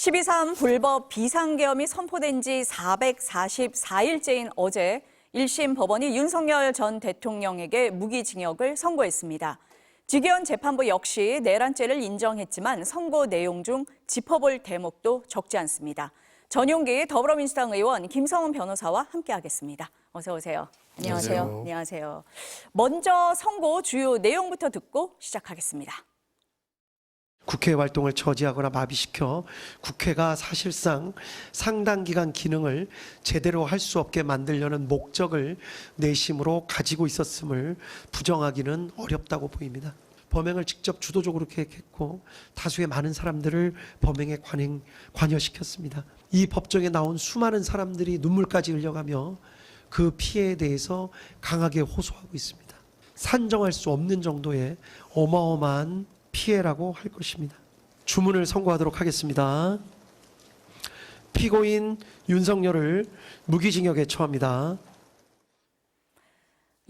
12.3 불법 비상계엄이 선포된 지 444일째인 어제 1심 법원이 윤석열 전 대통령에게 무기징역을 선고했습니다. 지기현 재판부 역시 내란죄를 인정했지만 선고 내용 중 짚어볼 대목도 적지 않습니다. 전용기 더불어민주당 의원 김성훈 변호사와 함께하겠습니다. 어서 오세요. 안녕하세요. 안녕하세요. 먼저 선고 주요 내용부터 듣고 시작하겠습니다. 국회 활동을 저지하거나 마비시켜 국회가 사실상 상당 기간 기능을 제대로 할 수 없게 만들려는 목적을 내심으로 가지고 있었음을 부정하기는 어렵다고 보입니다. 범행을 직접 주도적으로 계획했고 다수의 많은 사람들을 범행에 관여시켰습니다. 이 법정에 나온 수많은 사람들이 눈물까지 흘려가며 그 피해에 대해서 강하게 호소하고 있습니다. 산정할 수 없는 정도의 어마어마한 피해라고 할 것입니다. 주문을 선고하도록 하겠습니다. 피고인 윤석열을 무기징역에 처합니다.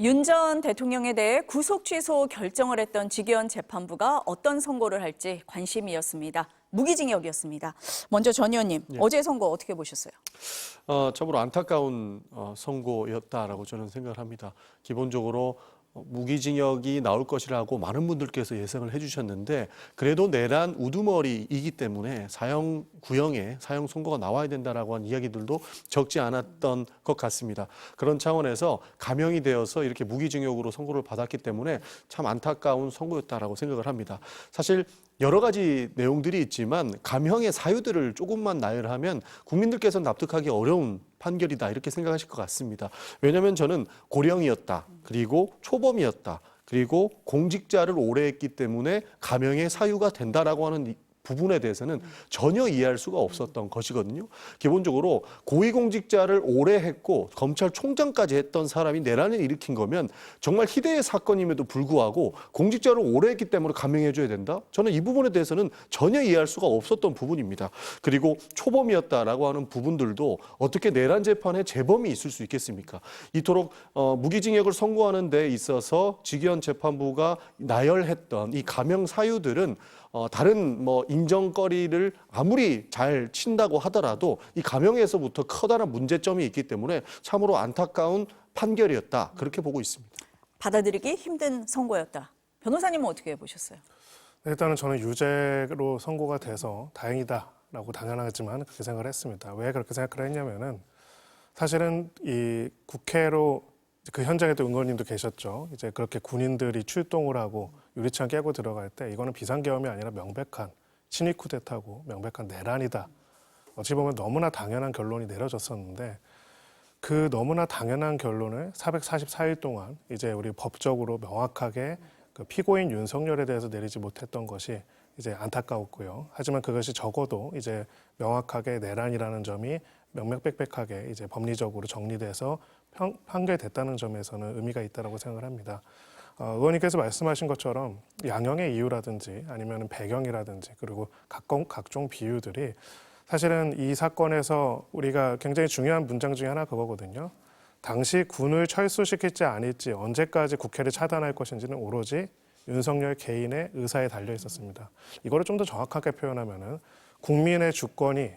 윤 전 대통령에 대해 구속 취소 결정을 했던 지기현 재판부가 어떤 선고를 할지 관심이었습니다. 무기징역이었습니다. 먼저 전 의원님, 어제 선고 어떻게 보셨어요? 참으로 안타까운 선고였다라고 저는 생각을 합니다. 기본적으로 무기징역이 나올 것이라고 많은 분들께서 예상을 해주셨는데 그래도 내란 우두머리이기 때문에 사형 구형에 사형 선고가 나와야 된다라고 하는 이야기들도 적지 않았던 것 같습니다. 그런 차원에서 감형이 되어서 이렇게 무기징역으로 선고를 받았기 때문에 참 안타까운 선고였다라고 생각을 합니다. 사실 여러 가지 내용들이 있지만 감형의 사유들을 조금만 나열하면 국민들께서 납득하기 어려운 판결이다 이렇게 생각하실 것 같습니다. 왜냐하면 저는 고령이었다. 그리고 초범이었다. 그리고 공직자를 오래 했기 때문에 감형의 사유가 된다라고 하는 부분에 대해서는 전혀 이해할 수가 없었던 것이거든요. 기본적으로 고위공직자를 오래 했고 검찰총장까지 했던 사람이 내란을 일으킨 거면 정말 희대의 사건임에도 불구하고 공직자를 오래 했기 때문에 감형해줘야 된다? 저는 이 부분에 대해서는 전혀 이해할 수가 없었던 부분입니다. 그리고 초범이었다라고 하는 부분들도 어떻게 내란 재판에 재범이 있을 수 있겠습니까? 이토록 무기징역을 선고하는 데 있어서 지기현 재판부가 나열했던 이 감형 사유들은 다른 인정거리를 아무리 잘 친다고 하더라도 이 감형에서부터 커다란 문제점이 있기 때문에 참으로 안타까운 판결이었다. 그렇게 보고 있습니다. 받아들이기 힘든 선고였다. 변호사님은 어떻게 보셨어요? 일단은 저는 유죄로 선고가 돼서 다행이다라고 당연하지만 그렇게 생각을 했습니다. 왜 그렇게 생각을 했냐면은 사실은 이 국회로 그 현장에도 의원님도 계셨죠. 이제 그렇게 군인들이 출동을 하고 유리창 깨고 들어갈 때 이거는 비상계엄이 아니라 명백한 친위 쿠데타고 명백한 내란이다. 어찌 보면 너무나 당연한 결론이 내려졌었는데 그 너무나 당연한 결론을 444일 동안 이제 우리 법적으로 명확하게 그 피고인 윤석열에 대해서 내리지 못했던 것이 이제 안타까웠고요. 하지만 그것이 적어도 이제 명확하게 내란이라는 점이 명명백백하게 이제 법리적으로 정리돼서 판결됐다는 점에서는 의미가 있다고 생각을 합니다. 의원님께서 말씀하신 것처럼 양형의 이유라든지 아니면 배경이라든지 그리고 각종 비유들이 사실은 이 사건에서 우리가 굉장히 중요한 문장 중에 하나 그거거든요. 당시 군을 철수시킬지 아닐지 언제까지 국회를 차단할 것인지는 오로지 윤석열 개인의 의사에 달려 있었습니다. 이거를 좀 더 정확하게 표현하면은 국민의 주권이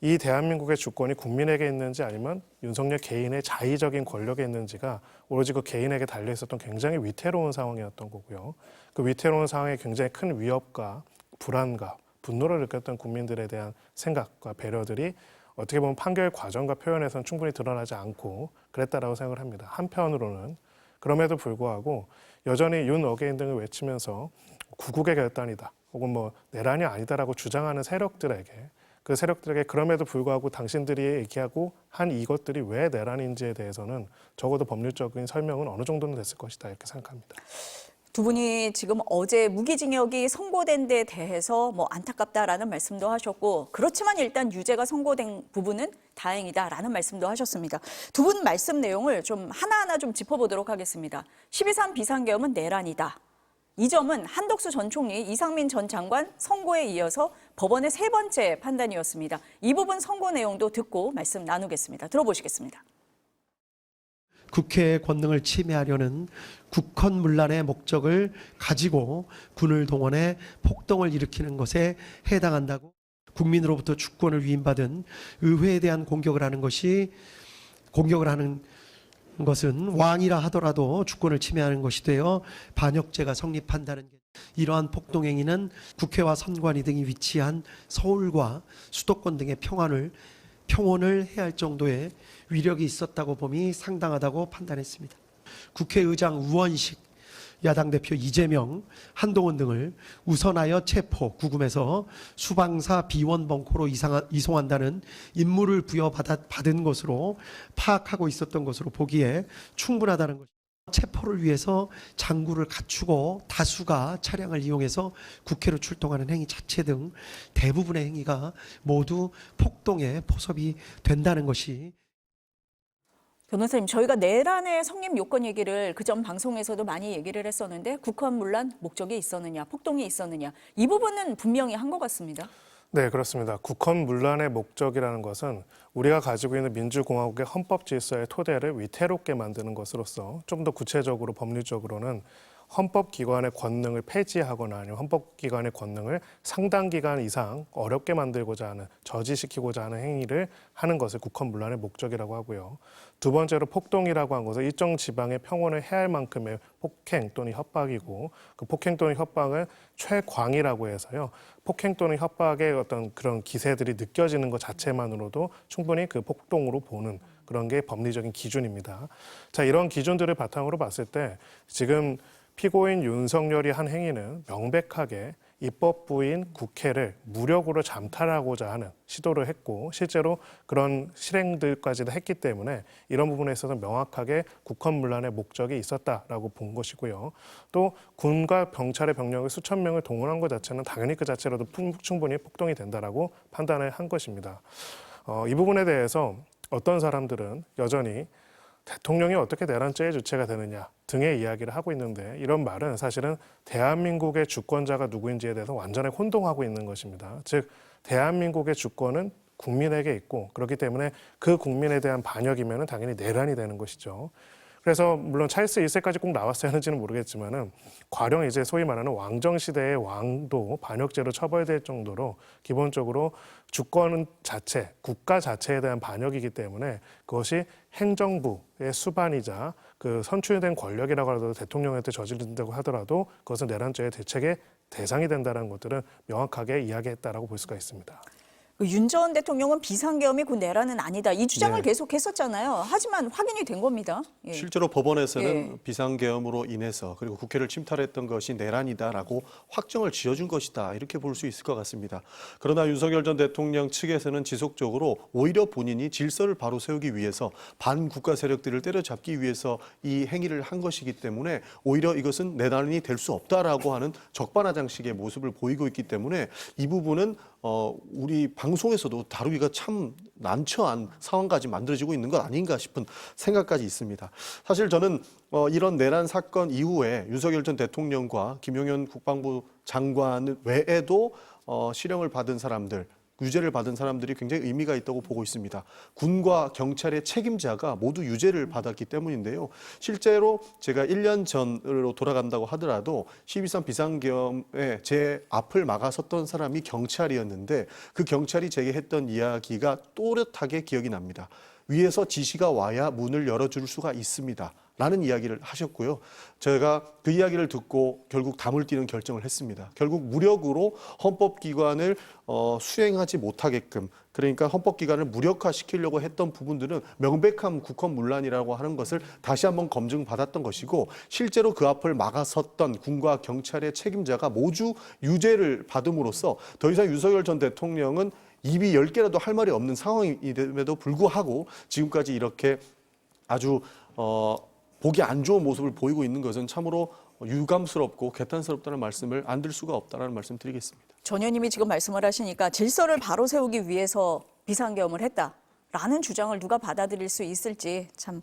이 대한민국의 주권이 국민에게 있는지 아니면 윤석열 개인의 자의적인 권력에 있는지가 오로지 그 개인에게 달려 있었던 굉장히 위태로운 상황이었던 거고요. 그 위태로운 상황에 굉장히 큰 위협과 불안과 분노를 느꼈던 국민들에 대한 생각과 배려들이 어떻게 보면 판결 과정과 표현에서는 충분히 드러나지 않고 그랬다라고 생각을 합니다. 한편으로는 그럼에도 불구하고 여전히 윤 어게인 등을 외치면서 구국의 결단이다 혹은 내란이 아니다라고 주장하는 세력들에게 그 세력들에게 그럼에도 불구하고 당신들이 얘기하고 한 이것들이 왜 내란인지에 대해서는 적어도 법률적인 설명은 어느 정도는 됐을 것이다 이렇게 생각합니다. 두 분이 지금 어제 무기징역이 선고된 데 대해서 안타깝다라는 말씀도 하셨고 그렇지만 일단 유죄가 선고된 부분은 다행이다라는 말씀도 하셨습니다. 두 분 말씀 내용을 좀 하나하나 좀 짚어보도록 하겠습니다. 12.3 비상계엄은 내란이다. 이 점은 한덕수 전 총리, 이상민 전 장관 선고에 이어서 법원의 세 번째 판단이었습니다. 이 부분 선고 내용도 듣고 말씀 나누겠습니다. 들어보시겠습니다. 국회의 권능을 침해하려는 국헌문란의 목적을 가지고 군을 동원해 폭동을 일으키는 것에 해당한다고 국민으로부터 주권을 위임받은 의회에 대한 공격을 하는 것은 왕이라 하더라도 주권을 침해하는 것이 되어 반역죄가 성립한다는 게, 이러한 폭동행위는 국회와 선관위 등이 위치한 서울과 수도권 등의 평온을 해할 정도의 위력이 있었다고 봄이 상당하다고 판단했습니다. 국회의장 우원식, 야당 대표 이재명, 한동훈 등을 우선하여 체포, 구금해서 수방사 비원 벙커로 이송한다는 임무를 부여받은 것으로 파악하고 있었던 것으로 보기에 충분하다는 것입니다. 체포를 위해서 장구를 갖추고 다수가 차량을 이용해서 국회로 출동하는 행위 자체 등 대부분의 행위가 모두 폭동에 포섭이 된다는 것이, 변호사님, 저희가 내란의 성립 요건 얘기를 그전 방송에서도 많이 얘기를 했었는데 국헌문란 목적이 있었느냐, 폭동이 있었느냐, 이 부분은 분명히 한 것 같습니다. 네, 그렇습니다. 국헌문란의 목적이라는 것은 우리가 가지고 있는 민주공화국의 헌법 질서의 토대를 위태롭게 만드는 것으로서 좀 더 구체적으로 법률적으로는 헌법기관의 권능을 폐지하거나 아니면 헌법기관의 권능을 상당 기간 이상 어렵게 만들고자 하는, 저지시키고자 하는 행위를 하는 것을 국헌문란의 목적이라고 하고요. 두 번째로 폭동이라고 한 것은 일정 지방의 평온을 해할 만큼의 폭행 또는 협박이고, 그 폭행 또는 협박은 최광이라고 해서요. 폭행 또는 협박의 어떤 그런 기세들이 느껴지는 것 자체만으로도 충분히 그 폭동으로 보는 그런 게 법리적인 기준입니다. 자, 이런 기준들을 바탕으로 봤을 때 지금 피고인 윤석열이 한 행위는 명백하게 입법부인 국회를 무력으로 잠탈하고자 하는 시도를 했고, 실제로 그런 실행들까지도 했기 때문에 이런 부분에 있어서 명확하게 국헌문란의 목적이 있었다라고 본 것이고요. 또 군과 경찰의 병력을 수천 명을 동원한 것 자체는 당연히 그 자체로도 충분히 폭동이 된다라고 판단을 한 것입니다. 이 부분에 대해서 어떤 사람들은 여전히 대통령이 어떻게 내란죄의 주체가 되느냐 등의 이야기를 하고 있는데, 이런 말은 사실은 대한민국의 주권자가 누구인지에 대해서 완전히 혼동하고 있는 것입니다. 즉, 대한민국의 주권은 국민에게 있고, 그렇기 때문에 그 국민에 대한 반역이면 당연히 내란이 되는 것이죠. 그래서 물론 찰스 1세까지 꼭 나왔어야 하는지는 모르겠지만은 과령 이제 소위 말하는 왕정 시대의 왕도 반역죄로 처벌될 정도로 기본적으로 주권 자체, 국가 자체에 대한 반역이기 때문에 그것이 행정부의 수반이자 그 선출된 권력이라고 하더라도 대통령한테 저지른다고 하더라도 그것은 내란죄의 대책의 대상이 된다는 것들은 명확하게 이야기했다라고 볼 수가 있습니다. 윤 전 대통령은 비상계엄이 곧 내란은 아니다, 이 주장을 계속했었잖아요. 하지만 확인이 된 겁니다. 예. 실제로 법원에서는 예. 비상계엄으로 인해서 그리고 국회를 침탈했던 것이 내란이다라고 확정을 지어준 것이다, 이렇게 볼 수 있을 것 같습니다. 그러나 윤석열 전 대통령 측에서는 지속적으로 오히려 본인이 질서를 바로 세우기 위해서 반국가 세력들을 때려잡기 위해서 이 행위를 한 것이기 때문에 오히려 이것은 내란이 될 수 없다라고 하는 적반하장식의 모습을 보이고 있기 때문에 이 부분은 우리 방송에서도 다루기가 참 난처한 상황까지 만들어지고 있는 것 아닌가 싶은 생각까지 있습니다. 사실 저는 이런 내란 사건 이후에 윤석열 전 대통령과 김용현 국방부 장관 외에도 실형을 받은 사람들, 유죄를 받은 사람들이 굉장히 의미가 있다고 보고 있습니다. 군과 경찰의 책임자가 모두 유죄를 받았기 때문인데요. 실제로 제가 1년 전으로 돌아간다고 하더라도 12.3 비상계엄에 제 앞을 막아섰던 사람이 경찰이었는데, 그 경찰이 제게 했던 이야기가 또렷하게 기억이 납니다. 위에서 지시가 와야 문을 열어줄 수가 있습니다, 라는 이야기를 하셨고요. 제가 그 이야기를 듣고 결국 담을 띄는 결정을 했습니다. 결국 무력으로 헌법기관을 수행하지 못하게끔, 그러니까 헌법기관을 무력화시키려고 했던 부분들은 명백한 국헌문란이라고 하는 것을 다시 한번 검증받았던 것이고, 실제로 그 앞을 막아섰던 군과 경찰의 책임자가 모두 유죄를 받음으로써 더 이상 윤석열 전 대통령은 입이 10개라도 할 말이 없는 상황임에도 불구하고 지금까지 이렇게 아주 보기 안 좋은 모습을 보이고 있는 것은 참으로 유감스럽고 개탄스럽다는 말씀을 안 드릴 수가 없다는 말씀 드리겠습니다. 전 의원님이 지금 말씀을 하시니까 질서를 바로 세우기 위해서 비상계엄을 했다라는 주장을 누가 받아들일 수 있을지 참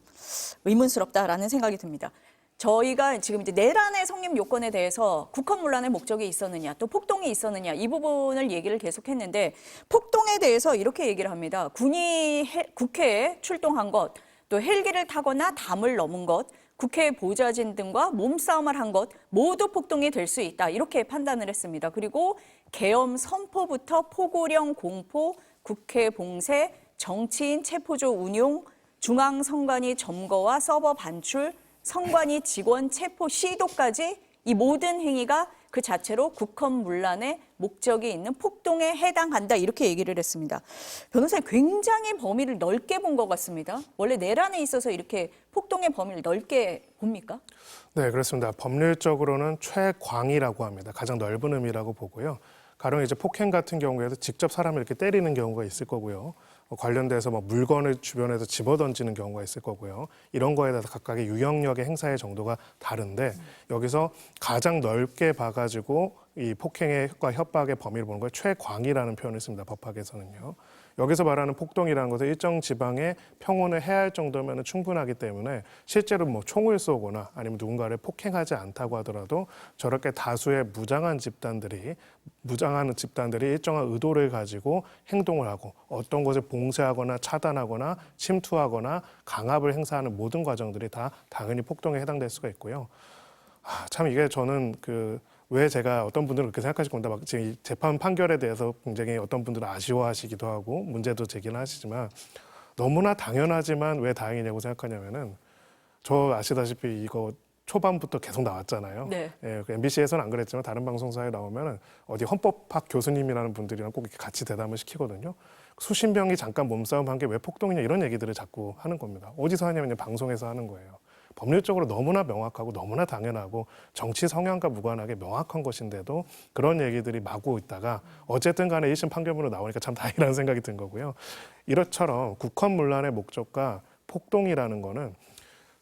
의문스럽다라는 생각이 듭니다. 저희가 지금 이제 내란의 성립 요건에 대해서 국헌문란의 목적이 있었느냐, 또 폭동이 있었느냐, 이 부분을 얘기를 계속했는데, 폭동에 대해서 이렇게 얘기를 합니다. 군이 국회에 출동한 것, 또 헬기를 타거나 담을 넘은 것, 국회 보좌진 등과 몸싸움을 한 것 모두 폭동이 될 수 있다. 이렇게 판단을 했습니다. 그리고 계엄 선포부터 포고령 공포, 국회 봉쇄, 정치인 체포조 운용, 중앙선관위 점거와 서버 반출, 선관위 직원 체포 시도까지 이 모든 행위가 그 자체로 국헌문란의 목적이 있는 폭동에 해당한다 이렇게 얘기를 했습니다. 변호사님 굉장히 범위를 넓게 본 것 같습니다. 원래 내란에 있어서 이렇게 폭동의 범위를 넓게 봅니까? 네, 그렇습니다. 법률적으로는 최광이라고 합니다. 가장 넓은 의미라고 보고요. 가령 이제 폭행 같은 경우에도 직접 사람을 이렇게 때리는 경우가 있을 거고요. 관련돼서 물건을 주변에서 집어던지는 경우가 있을 거고요. 이런 거에 대해서 각각의 유형력의 행사의 정도가 다른데 여기서 가장 넓게 봐가지고 이 폭행과 협박의 범위를 보는 걸 최광이라는 표현을 씁니다. 법학에서는요. 여기서 말하는 폭동이라는 것은 일정 지방에 평온을 해할 정도면 충분하기 때문에 실제로 총을 쏘거나 아니면 누군가를 폭행하지 않다고 하더라도 저렇게 다수의 무장한 집단들이 일정한 의도를 가지고 행동을 하고 어떤 것을 봉쇄하거나 차단하거나 침투하거나 강압을 행사하는 모든 과정들이 다 당연히 폭동에 해당될 수가 있고요. 참 이게 저는 왜 제가 어떤 분들은 그렇게 생각하실 겁니다. 막 지금 이 재판 판결에 대해서 굉장히 어떤 분들은 아쉬워하시기도 하고 문제도 제기는 하시지만 너무나 당연하지만 왜 다행이냐고 생각하냐면은 저 아시다시피 이거 초반부터 계속 나왔잖아요. 네. 예, MBC에서는 안 그랬지만 다른 방송사에 나오면은 어디 헌법학 교수님이라는 분들이랑 꼭 이렇게 같이 대담을 시키거든요. 수십 명이 잠깐 몸싸움 한 게 왜 폭동이냐 이런 얘기들을 자꾸 하는 겁니다. 어디서 하냐면 방송에서 하는 거예요. 법률적으로 너무나 명확하고 너무나 당연하고 정치 성향과 무관하게 명확한 것인데도 그런 얘기들이 마구 있다가 어쨌든 간에 1심 판결문으로 나오니까 참 다행이라는 생각이 든 거고요. 이것처럼 국헌문란의 목적과 폭동이라는 거는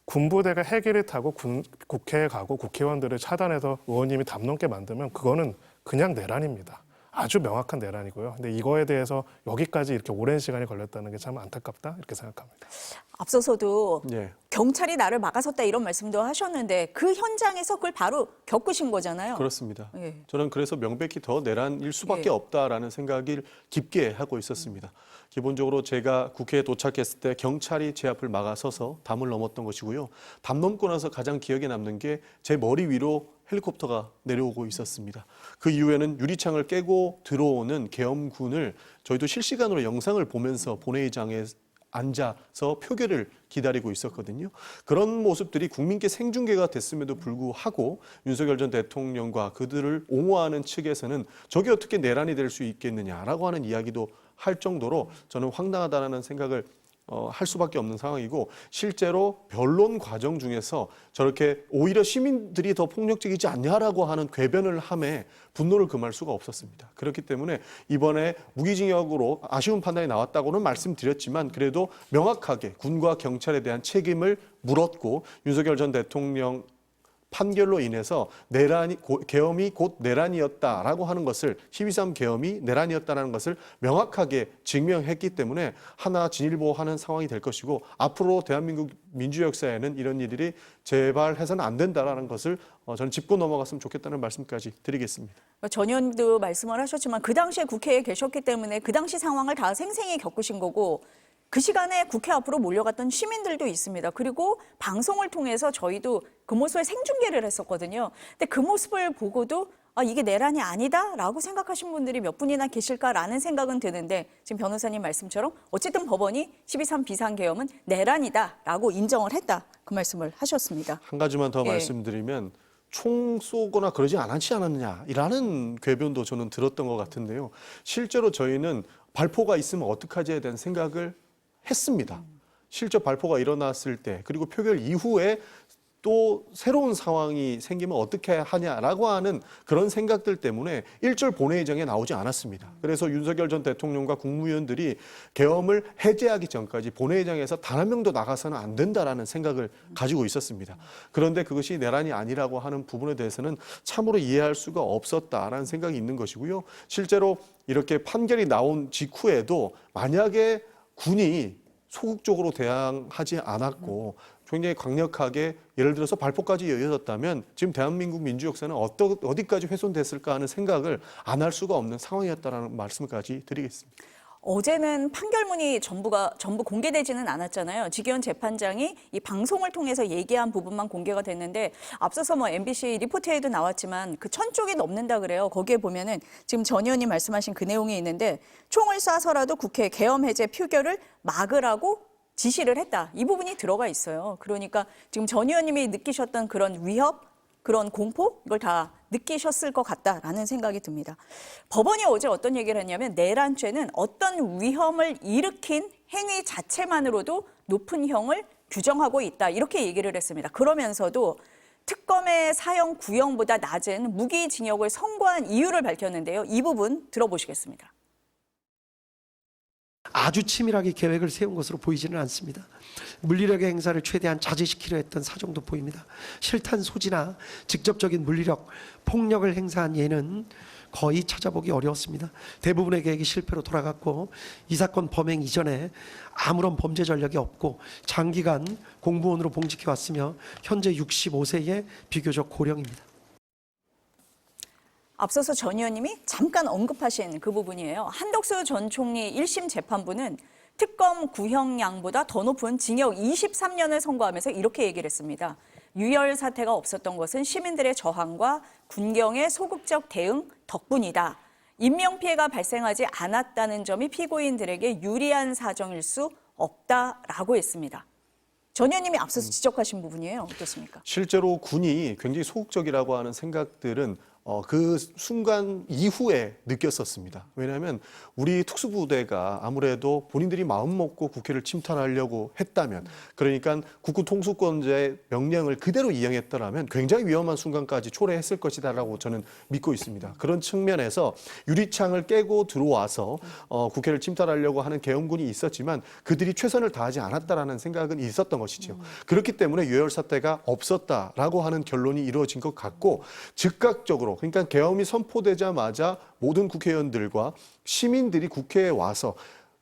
군부대가 헬기를 타고 국회에 가고 국회의원들을 차단해서 의원님이 담 넘게 만들면 그거는 그냥 내란입니다. 아주 명확한 내란이고요. 근데 이거에 대해서 여기까지 이렇게 오랜 시간이 걸렸다는 게 참 안타깝다 이렇게 생각합니다. 앞서서도 예. 경찰이 나를 막아섰다 이런 말씀도 하셨는데 그 현장에서 그걸 바로 겪으신 거잖아요. 그렇습니다. 예. 저는 그래서 명백히 더 내란일 수밖에 예. 없다라는 생각을 깊게 하고 있었습니다. 기본적으로 제가 국회에 도착했을 때 경찰이 제 앞을 막아서서 담을 넘었던 것이고요. 담 넘고 나서 가장 기억에 남는 게 제 머리 위로 헬리콥터가 내려오고 있었습니다. 그 이후에는 유리창을 깨고 들어오는 계엄군을 저희도 실시간으로 영상을 보면서 본회의장에 앉아서 표결을 기다리고 있었거든요. 그런 모습들이 국민께 생중계가 됐음에도 불구하고 윤석열 전 대통령과 그들을 옹호하는 측에서는 저게 어떻게 내란이 될 수 있겠느냐라고 하는 이야기도 할 정도로 저는 황당하다는 생각을 할 수밖에 없는 상황이고 실제로 변론 과정 중에서 저렇게 오히려 시민들이 더 폭력적이지 않냐라고 하는 궤변을 함에 분노를 금할 수가 없었습니다. 그렇기 때문에 이번에 무기징역으로 아쉬운 판단이 나왔다고는 말씀드렸지만 그래도 명확하게 군과 경찰에 대한 책임을 물었고 윤석열 전 대통령 판결로 인해서 계엄이 곧 내란이었다라고 하는 것을 12.3 계엄이 내란이었다는 것을 명확하게 증명했기 때문에 하나 진일보하는 상황이 될 것이고 앞으로 대한민국 민주 역사에는 이런 일들이 재발해서는 안 된다라는 것을 저는 짚고 넘어갔으면 좋겠다는 말씀까지 드리겠습니다. 전 의원도 말씀을 하셨지만 그 당시에 국회에 계셨기 때문에 그 당시 상황을 다 생생히 겪으신 거고 그 시간에 국회 앞으로 몰려갔던 시민들도 있습니다. 그리고 방송을 통해서 저희도 그 모습을 생중계를 했었거든요. 근데 그 모습을 보고도 이게 내란이 아니다라고 생각하신 분들이 몇 분이나 계실까라는 생각은 드는데 지금 변호사님 말씀처럼 어쨌든 법원이 12.3 비상계엄은 내란이다라고 인정을 했다. 그 말씀을 하셨습니다. 한 가지만 더 예. 말씀드리면 총 쏘거나 그러지 않았지 않았느냐라는 궤변도 저는 들었던 것 같은데요. 실제로 저희는 발포가 있으면 어떡하지에 대한 생각을 했습니다. 실제 발포가 일어났을 때 그리고 표결 이후에 또 새로운 상황이 생기면 어떻게 하냐라고 하는 그런 생각들 때문에 일절 본회의장에 나오지 않았습니다. 그래서 윤석열 전 대통령과 국무위원들이 계엄을 해제하기 전까지 본회의장에서 단 한 명도 나가서는 안 된다라는 생각을 가지고 있었습니다. 그런데 그것이 내란이 아니라고 하는 부분에 대해서는 참으로 이해할 수가 없었다라는 생각이 있는 것이고요. 실제로 이렇게 판결이 나온 직후에도 만약에 군이 소극적으로 대항하지 않았고 굉장히 강력하게 예를 들어서 발포까지 이어졌다면 지금 대한민국 민주 역사는 어디까지 훼손됐을까 하는 생각을 안 할 수가 없는 상황이었다는 말씀까지 드리겠습니다. 어제는 판결문이 전부 공개되지는 않았잖아요. 지기현 재판장이 이 방송을 통해서 얘기한 부분만 공개가 됐는데 앞서서 뭐 MBC 리포트에도 나왔지만 그 1,000쪽이 넘는다 그래요. 거기에 보면은 지금 전 의원님 말씀하신 그 내용이 있는데 총을 쏴서라도 국회 계엄 해제 표결을 막으라고 지시를 했다. 이 부분이 들어가 있어요. 그러니까 지금 전 의원님이 느끼셨던 그런 위협, 그런 공포 이걸 다 느끼셨을 것 같다라는 생각이 듭니다. 법원이 어제 어떤 얘기를 했냐면 내란죄는 어떤 위험을 일으킨 행위 자체만으로도 높은 형을 규정하고 있다. 이렇게 얘기를 했습니다. 그러면서도 특검의 사형 구형보다 낮은 무기징역을 선고한 이유를 밝혔는데요. 이 부분 들어보시겠습니다. 아주 치밀하게 계획을 세운 것으로 보이지는 않습니다. 물리력의 행사를 최대한 자제시키려 했던 사정도 보입니다. 실탄 소지나 직접적인 물리력, 폭력을 행사한 예는 거의 찾아보기 어려웠습니다. 대부분의 계획이 실패로 돌아갔고 이 사건 범행 이전에 아무런 범죄 전력이 없고 장기간 공무원으로 봉직해왔으며 현재 65세의 비교적 고령입니다. 앞서서 전 의원님이 잠깐 언급하신 그 부분이에요. 한덕수 전 총리 1심 재판부는 특검 구형량보다 더 높은 징역 23년을 선고하면서 이렇게 얘기를 했습니다. 유혈 사태가 없었던 것은 시민들의 저항과 군경의 소극적 대응 덕분이다. 인명피해가 발생하지 않았다는 점이 피고인들에게 유리한 사정일 수 없다라고 했습니다. 전 의원님이 앞서서 지적하신 부분이에요. 어떻습니까? 실제로 군이 굉장히 소극적이라고 하는 생각들은 그 순간 이후에 느꼈었습니다. 왜냐하면 우리 특수부대가 아무래도 본인들이 마음 먹고 국회를 침탈하려고 했다면, 그러니까 국구 통수권자의 명령을 그대로 이행했더라면 굉장히 위험한 순간까지 초래했을 것이다라고 저는 믿고 있습니다. 그런 측면에서 유리창을 깨고 들어와서 국회를 침탈하려고 하는 계엄군이 있었지만 그들이 최선을 다하지 않았다라는 생각은 있었던 것이죠. 그렇기 때문에 유혈 사태가 없었다라고 하는 결론이 이루어진 것 같고, 즉각적으로 그러니까 계엄이 선포되자마자 모든 국회의원들과 시민들이 국회에 와서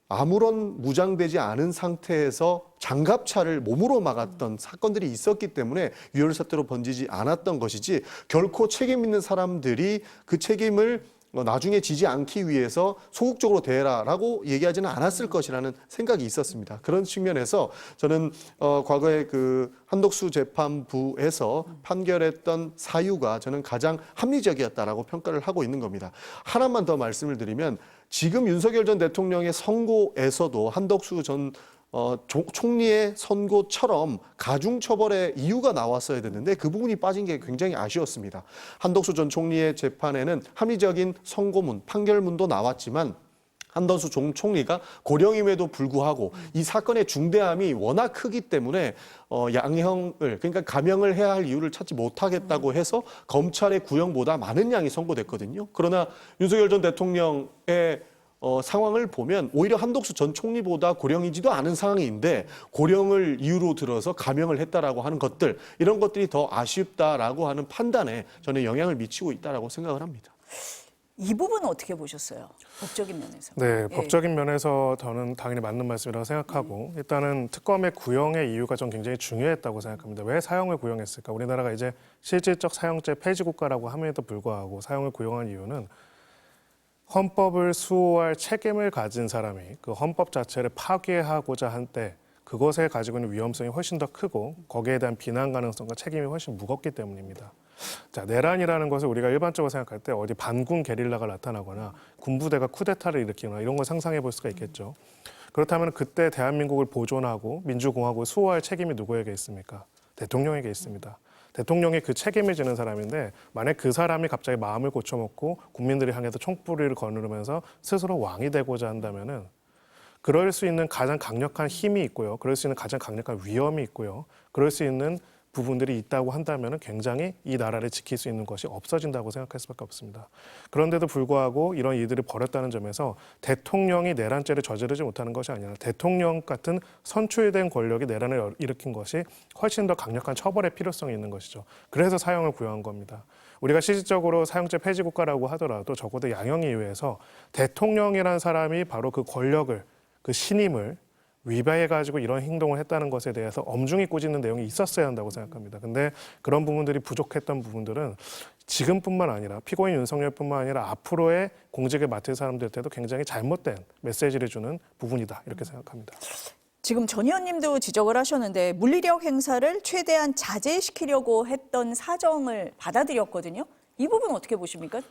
아무런 무장되지 않은 상태에서 장갑차를 몸으로 막았던 사건들이 있었기 때문에 유혈 사태로 번지지 않았던 것이지, 결코 책임 있는 사람들이 그 책임을 나중에 지지 않기 위해서 소극적으로 대해라라고 얘기하지는 않았을 것이라는 생각이 있었습니다. 그런 측면에서 저는 과거에 그 한덕수 재판부에서 판결했던 사유가 저는 가장 합리적이었다라고 평가를 하고 있는 겁니다. 하나만 더 말씀을 드리면, 지금 윤석열 전 대통령의 선고에서도 한덕수 전 총리의 선고처럼 가중처벌의 이유가 나왔어야 됐는데 그 부분이 빠진 게 굉장히 아쉬웠습니다. 한덕수 전 총리의 재판에는 합리적인 선고문, 판결문도 나왔지만 한덕수 총리가 고령임에도 불구하고 이 사건의 중대함이 워낙 크기 때문에 양형을, 그러니까 감형을 해야 할 이유를 찾지 못하겠다고 해서 검찰의 구형보다 많은 양이 선고됐거든요. 그러나 윤석열 전 대통령의 상황을 보면 오히려 한덕수 전 총리보다 고령이지도 않은 상황인데 고령을 이유로 들어서 감형을 했다라고 하는 것들, 이런 것들이 더 아쉽다라고 하는 판단에 저는 영향을 미치고 있다라고 생각을 합니다. 이 부분은 어떻게 보셨어요? 법적인 면에서. 네, 예. 법적인 면에서 저는 당연히 맞는 말씀이라고 생각하고, 일단은 특검의 구형의 이유가 전 굉장히 중요했다고 생각합니다. 왜 사형을 구형했을까? 우리나라가 이제 실질적 사형제 폐지 국가라고 함에도 불구하고 사형을 구형한 이유는 헌법을 수호할 책임을 가진 사람이 그 헌법 자체를 파괴하고자 한 때 그것에 가지고 있는 위험성이 훨씬 더 크고 거기에 대한 비난 가능성과 책임이 훨씬 무겁기 때문입니다. 자, 내란이라는 것을 우리가 일반적으로 생각할 때 어디 반군 게릴라가 나타나거나 군부대가 쿠데타를 일으키거나 이런 걸 상상해 볼 수가 있겠죠. 그렇다면 그때 대한민국을 보존하고 민주공화국을 수호할 책임이 누구에게 있습니까? 대통령에게 있습니다. 대통령이 그 책임을 지는 사람인데, 만약 그 사람이 갑자기 마음을 고쳐먹고 국민들이 향해서 총뿌리를 거누르면서 스스로 왕이 되고자 한다면은 그럴 수 있는 가장 강력한 힘이 있고요. 그럴 수 있는 가장 강력한 위험이 있고요. 그럴 수 있는 부분들이 있다고 한다면 굉장히 이 나라를 지킬 수 있는 것이 없어진다고 생각할 수밖에 없습니다. 그런데도 불구하고 이런 일들을 벌였다는 점에서 대통령이 내란죄를 저지르지 못하는 것이 아니라 대통령 같은 선출된 권력이 내란을 일으킨 것이 훨씬 더 강력한 처벌의 필요성이 있는 것이죠. 그래서 사형을 구형한 겁니다. 우리가 실질적으로 사형제 폐지 국가라고 하더라도 적어도 양형 이유에서 대통령이라는 사람이 바로 그 권력을, 그 신임을 위배해가지고 이런 행동을 했다는 것에 대해서 엄중히 꾸짖는 내용이 있었어야 한다고 생각합니다. 근데 그런 부분들이 부족했던 부분들은 지금뿐만 아니라 피고인 윤석열뿐만 아니라 앞으로의 공직에 맡을 사람들한테도 굉장히 잘못된 메시지를 주는 부분이다 이렇게 생각합니다. 지금 전 의원님도 지적을 하셨는데 물리력 행사를 최대한 자제시키려고 했던 사정을 받아들였거든요. 이 부분 어떻게 보십니까?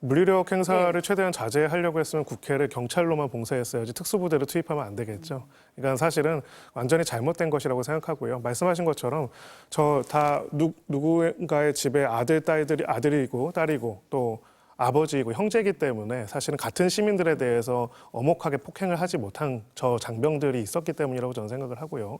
물리력 행사를 최대한 자제하려고 했으면 국회를 경찰로만 봉쇄했어야지 특수부대를 투입하면 안 되겠죠. 그러니까 사실은 완전히 잘못된 것이라고 생각하고요. 말씀하신 것처럼 저 다 누군가의 집에 아들이고 딸이고 또 아버지이고 형제이기 때문에 사실은 같은 시민들에 대해서 엄혹하게 폭행을 하지 못한 저 장병들이 있었기 때문이라고 저는 생각을 하고요.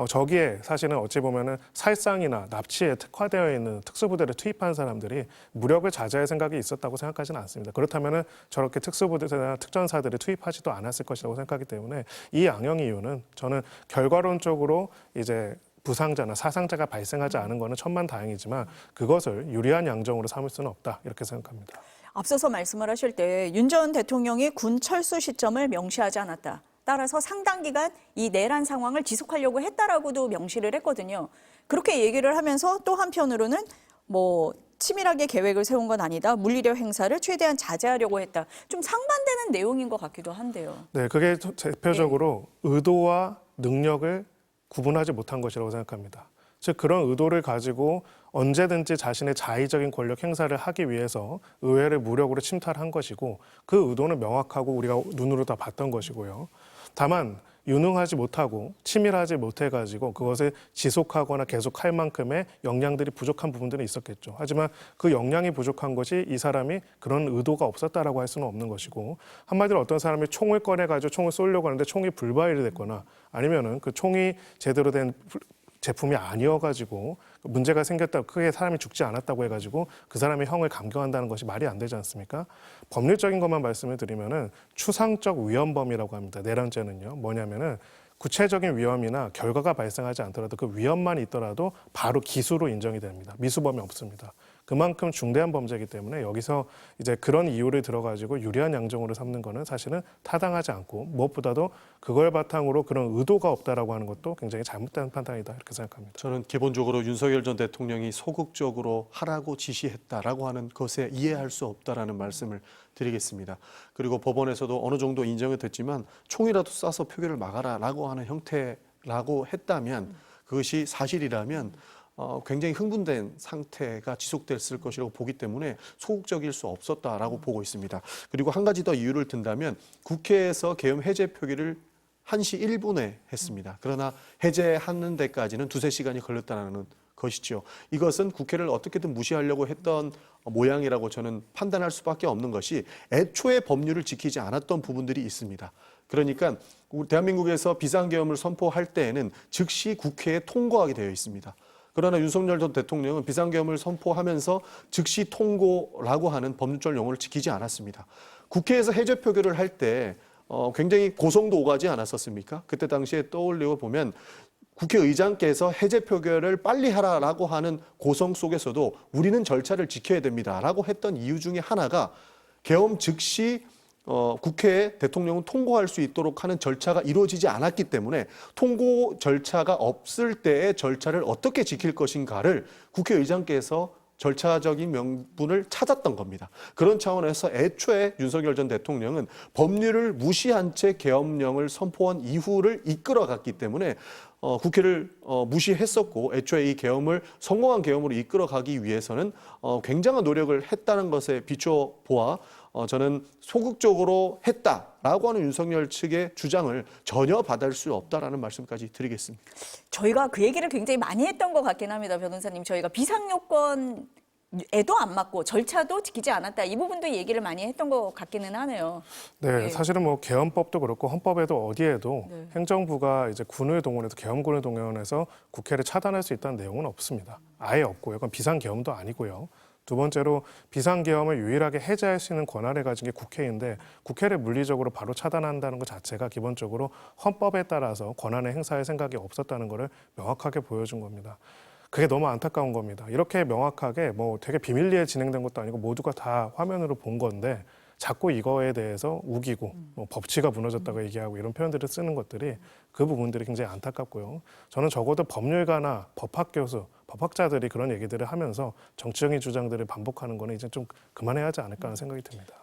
저기에 사실은 어찌 보면은 살상이나 납치에 특화되어 있는 특수부대를 투입한 사람들이 무력을 자제할 생각이 있었다고 생각하지는 않습니다. 그렇다면은 저렇게 특수부대나 특전사들을 투입하지도 않았을 것이라고 생각하기 때문에 이 양형 이유는 저는 결과론적으로 이제 부상자나 사상자가 발생하지 않은 것은 천만다행이지만 그것을 유리한 양정으로 삼을 수는 없다 이렇게 생각합니다. 앞서서 말씀을 하실 때 윤 전 대통령이 군 철수 시점을 명시하지 않았다. 따라서 상당 기간 이 내란 상황을 지속하려고 했다라고도 명시를 했거든요. 그렇게 얘기를 하면서 또 한편으로는 뭐 치밀하게 계획을 세운 건 아니다. 물리력 행사를 최대한 자제하려고 했다. 좀 상반되는 내용인 것 같기도 한데요. 네, 그게 대표적으로 의도와 능력을 구분하지 못한 것이라고 생각합니다. 즉 그런 의도를 가지고 언제든지 자신의 자의적인 권력 행사를 하기 위해서 의회를 무력으로 침탈한 것이고 그 의도는 명확하고 우리가 눈으로 다 봤던 것이고요. 다만 유능하지 못하고 치밀하지 못해가지고 그것을 지속하거나 계속할 만큼의 역량들이 부족한 부분들이 있었겠죠. 하지만 그 역량이 부족한 것이 이 사람이 그런 의도가 없었다라고 할 수는 없는 것이고 한마디로 어떤 사람이 총을 꺼내가지고 총을 쏘려고 하는데 총이 불발이 됐거나 아니면은 그 총이 제대로 된 제품이 아니어가지고 문제가 생겼다 크게 사람이 죽지 않았다고 해가지고 그 사람의 형을 감경한다는 것이 말이 안 되지 않습니까? 법률적인 것만 말씀을 드리면은 추상적 위헌범이라고 합니다. 내란죄는요. 뭐냐면은 구체적인 위험이나 결과가 발생하지 않더라도 그 위험만 있더라도 바로 기수로 인정이 됩니다. 미수범이 없습니다. 그만큼 중대한 범죄이기 때문에 여기서 이제 그런 이유를 들어가지고 유리한 양정으로 삼는 거는 사실은 타당하지 않고 무엇보다도 그걸 바탕으로 그런 의도가 없다라고 하는 것도 굉장히 잘못된 판단이다 이렇게 생각합니다. 저는 기본적으로 윤석열 전 대통령이 소극적으로 하라고 지시했다라고 하는 것에 이해할 수 없다라는 말씀을 드리겠습니다. 그리고 법원에서도 어느 정도 인정이 됐지만 총이라도 쏴서 표결을 막아라라고 하는 형태라고 했다면 그것이 사실이라면 굉장히 흥분된 상태가 지속됐을 것이라고 보기 때문에 소극적일 수 없었다라고 보고 있습니다. 그리고 한 가지 더 이유를 든다면 국회에서 계엄 해제 표기를 1시 1분에 했습니다. 그러나 해제하는 데까지는 2~3시간이 걸렸다는 것이죠. 이것은 국회를 어떻게든 무시하려고 했던 모양이라고 저는 판단할 수밖에 없는 것이 애초에 법률을 지키지 않았던 부분들이 있습니다. 그러니까 대한민국에서 비상계엄을 선포할 때에는 즉시 국회에 통과하게 되어 있습니다. 그러나 윤석열 전 대통령은 비상계엄을 선포하면서 즉시 통고라고 하는 법률적 용어를 지키지 않았습니다. 국회에서 해제 표결을 할 때 굉장히 고성도 오가지 않았었습니까? 그때 당시에 떠올리고 보면 국회의장께서 해제 표결을 빨리 하라라고 하는 고성 속에서도 우리는 절차를 지켜야 됩니다라고 했던 이유 중에 하나가 계엄 즉시 국회에 대통령은 통고할 수 있도록 하는 절차가 이루어지지 않았기 때문에 통고 절차가 없을 때의 절차를 어떻게 지킬 것인가를 국회의장께서 절차적인 명분을 찾았던 겁니다. 그런 차원에서 애초에 윤석열 전 대통령은 법률을 무시한 채 계엄령을 선포한 이후를 이끌어갔기 때문에 국회를 무시했었고 애초에 이 계엄을 성공한 계엄으로 이끌어가기 위해서는 굉장한 노력을 했다는 것에 비춰 보아 저는 소극적으로 했다라고 하는 윤석열 측의 주장을 전혀 받을 수 없다라는 말씀까지 드리겠습니다. 저희가 그 얘기를 굉장히 많이 했던 것 같긴 합니다, 변호사님. 저희가 비상요건에도 안 맞고 절차도 지키지 않았다. 이 부분도 얘기를 많이 했던 것 같기는 하네요. 네, 사실은 뭐 계엄법도 그렇고 헌법에도 어디에도 행정부가 이제 군을 동원해서 계엄군을 동원해서 국회를 차단할 수 있다는 내용은 없습니다. 아예 없고요. 그건 비상계엄도 아니고요. 두 번째로 비상계엄을 유일하게 해제할 수 있는 권한을 가진 게 국회인데 국회를 물리적으로 바로 차단한다는 것 자체가 기본적으로 헌법에 따라서 권한을 행사할 생각이 없었다는 것을 명확하게 보여준 겁니다. 그게 너무 안타까운 겁니다. 이렇게 명확하게 뭐 되게 비밀리에 진행된 것도 아니고 모두가 다 화면으로 본 건데 자꾸 이거에 대해서 우기고 뭐 법치가 무너졌다고 얘기하고 이런 표현들을 쓰는 것들이 그 부분들이 굉장히 안타깝고요. 저는 적어도 법률가나 법학 교수, 법학자들이 그런 얘기들을 하면서 정치적인 주장들을 반복하는 거는 이제 좀 그만해야 하지 않을까 하는 생각이 듭니다.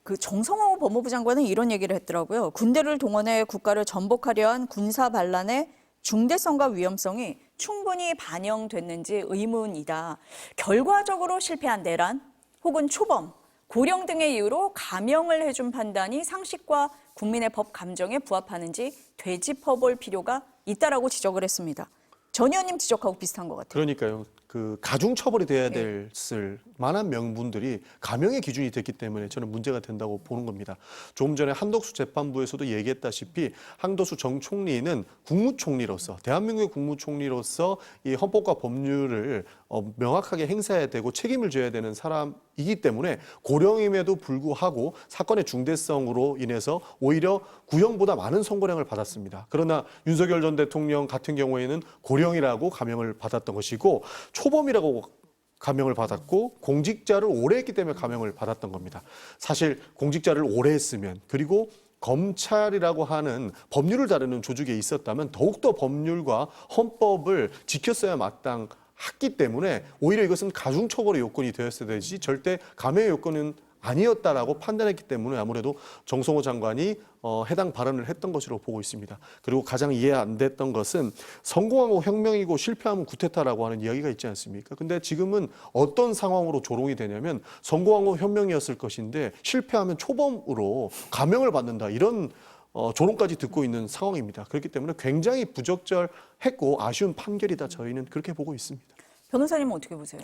그 정성호 법무부 장관은 이런 얘기를 했더라고요. 군대를 동원해 국가를 전복하려 한 군사 반란의 중대성과 위험성이 충분히 반영됐는지 의문이다. 결과적으로 실패한 내란 혹은 초범, 고령 등의 이유로 감형을 해준 판단이 상식과 국민의 법 감정에 부합하는지 되짚어볼 필요가 있다라고 지적을 했습니다. 전 의원님 지적하고 비슷한 것 같아요. 그러니까요. 그 가중 처벌이 돼야 됐을 만한 명분들이 감형의 기준이 됐기 때문에 저는 문제가 된다고 보는 겁니다. 조금 전에 한덕수 재판부에서도 얘기했다시피 한덕수 정 총리는 국무총리로서 대한민국의 국무총리로서 이 헌법과 법률을 명확하게 행사해야 되고 책임을 져야 되는 사람이기 때문에 고령임에도 불구하고 사건의 중대성으로 인해서 오히려 구형보다 많은 선고량을 받았습니다. 그러나 윤석열 전 대통령 같은 경우에는 고령이라고 감형을 받았던 것이고 초범이라고 감형을 받았고 공직자를 오래 했기 때문에 감형을 받았던 겁니다. 사실 공직자를 오래 했으면 그리고 검찰이라고 하는 법률을 다루는 조직에 있었다면 더욱더 법률과 헌법을 지켰어야 마땅했기 때문에 오히려 이것은 가중처벌의 요건이 되었어야 되지 절대 감형의 요건은 아니었다라고 판단했기 때문에 아무래도 정성호 장관이 해당 발언을 했던 것으로 보고 있습니다. 그리고 가장 이해 안 됐던 것은 성공하고 혁명이고 실패하면 구테타라고 하는 이야기가 있지 않습니까? 근데 지금은 어떤 상황으로 조롱이 되냐면 성공하고 혁명이었을 것인데 실패하면 초범으로 감형을 받는다 이런 조롱까지 듣고 있는 상황입니다. 그렇기 때문에 굉장히 부적절했고 아쉬운 판결이다 저희는 그렇게 보고 있습니다. 변호사님은 어떻게 보세요?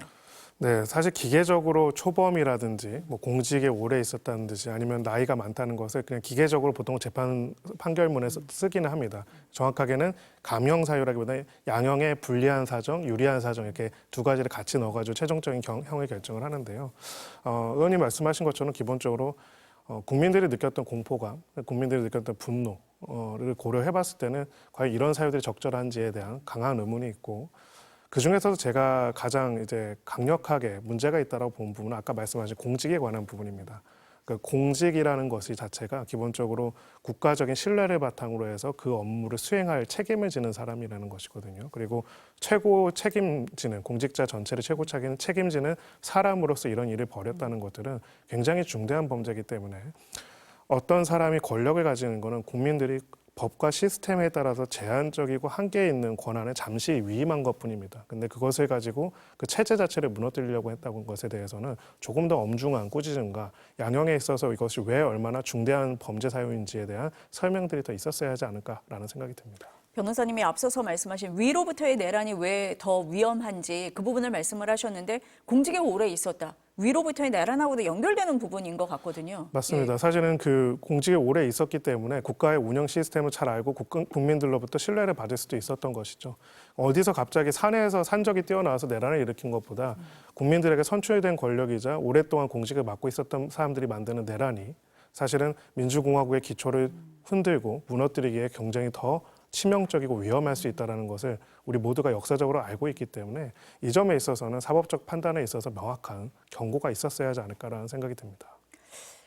네, 사실 기계적으로 초범이라든지 뭐 공직에 오래 있었다는 듯이 아니면 나이가 많다는 것을 그냥 기계적으로 보통 재판 판결문에서 쓰기는 합니다. 정확하게는 감형 사유라기보다 양형의 불리한 사정, 유리한 사정 이렇게 두 가지를 같이 넣어가지고 최종적인 형을 결정을 하는데요. 의원님 말씀하신 것처럼 기본적으로 국민들이 느꼈던 공포감, 국민들이 느꼈던 분노를 고려해봤을 때는 과연 이런 사유들이 적절한지에 대한 강한 의문이 있고. 그 중에서도 제가 가장 이제 강력하게 문제가 있다고 본 부분은 아까 말씀하신 공직에 관한 부분입니다. 그 공직이라는 것이 자체가 기본적으로 국가적인 신뢰를 바탕으로 해서 그 업무를 수행할 책임을 지는 사람이라는 것이거든요. 그리고 최고 책임지는 공직자 전체를 최고 책임지는 사람으로서 이런 일을 벌였다는 것들은 굉장히 중대한 범죄이기 때문에 어떤 사람이 권력을 가지는 것은 국민들이 법과 시스템에 따라서 제한적이고 한계 있는 권한을 잠시 위임한 것뿐입니다. 근데 그것을 가지고 그 체제 자체를 무너뜨리려고 했다는 것에 대해서는 조금 더 엄중한 꾸짖음과 양형에 있어서 이것이 왜 얼마나 중대한 범죄 사유인지에 대한 설명들이 더 있었어야 하지 않을까라는 생각이 듭니다. 변호사님이 앞서서 말씀하신 위로부터의 내란이 왜 더 위험한지 그 부분을 말씀을 하셨는데 공직에 오래 있었다. 위로부터의 내란하고도 연결되는 부분인 것 같거든요. 맞습니다. 예. 사실은 그 공직에 오래 있었기 때문에 국가의 운영 시스템을 잘 알고 국민들로부터 신뢰를 받을 수도 있었던 것이죠. 어디서 갑자기 사내에서 산적이 뛰어나와서 내란을 일으킨 것보다 국민들에게 선출된 권력이자 오랫동안 공직을 맡고 있었던 사람들이 만드는 내란이 사실은 민주공화국의 기초를 흔들고 무너뜨리기에 굉장히 더 치명적이고 위험할 수 있다는 것을 우리 모두가 역사적으로 알고 있기 때문에 이 점에 있어서는 사법적 판단에 있어서 명확한 경고가 있었어야 하지 않을까라는 생각이 듭니다.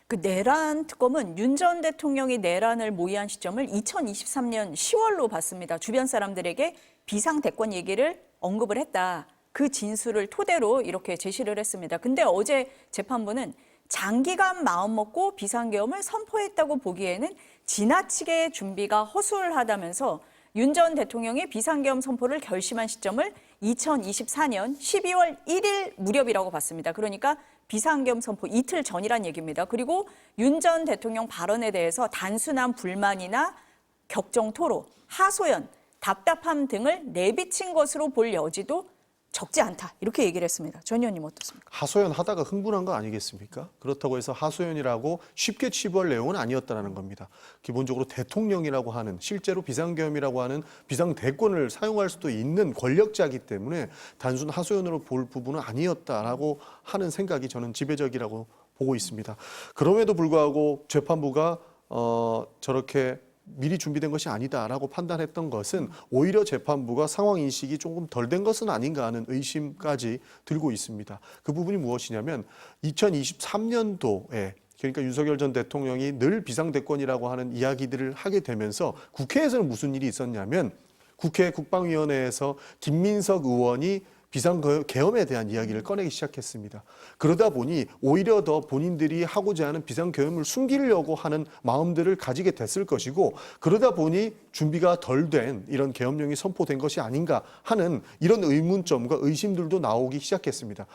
그 내란 특검은 윤 전 대통령이 내란을 모의한 시점을 2023년 10월로 봤습니다. 주변 사람들에게 비상대권 얘기를 언급을 했다. 그 진술을 토대로 이렇게 제시를 했습니다. 근데 어제 재판부는 장기간 마음먹고 비상계엄을 선포했다고 보기에는 지나치게 준비가 허술하다면서 윤 전 대통령이 비상계엄 선포를 결심한 시점을 2024년 12월 1일 무렵이라고 봤습니다. 그러니까 비상계엄 선포 이틀 전이란 얘기입니다. 그리고 윤 전 대통령 발언에 대해서 단순한 불만이나 격정 토로, 하소연, 답답함 등을 내비친 것으로 볼 여지도 적지 않다. 이렇게 얘기를 했습니다. 전 의원님 어떻습니까? 하소연 하다가 흥분한 거 아니겠습니까? 그렇다고 해서 하소연이라고 쉽게 치부할 내용은 아니었다는 겁니다. 기본적으로 대통령이라고 하는 실제로 비상계엄이라고 하는 비상대권을 사용할 수도 있는 권력자이기 때문에 단순 하소연으로 볼 부분은 아니었다라고 하는 생각이 저는 지배적이라고 보고 있습니다. 그럼에도 불구하고 재판부가 저렇게 미리 준비된 것이 아니다라고 판단했던 것은 오히려 재판부가 상황 인식이 조금 덜 된 것은 아닌가 하는 의심까지 들고 있습니다. 그 부분이 무엇이냐면 2023년도에 그러니까 윤석열 전 대통령이 늘 비상대권이라고 하는 이야기들을 하게 되면서 국회에서는 무슨 일이 있었냐면 국회 국방위원회에서 김민석 의원이 비상계엄에 대한 이야기를 꺼내기 시작했습니다. 그러다 보니 오히려 더 본인들이 하고자 하는 비상계엄을 숨기려고 하는 마음들을 가지게 됐을 것이고 그러다 보니 준비가 덜 된 이런 계엄령이 선포된 것이 아닌가 하는 이런 의문점과 의심들도 나오기 시작했습니다.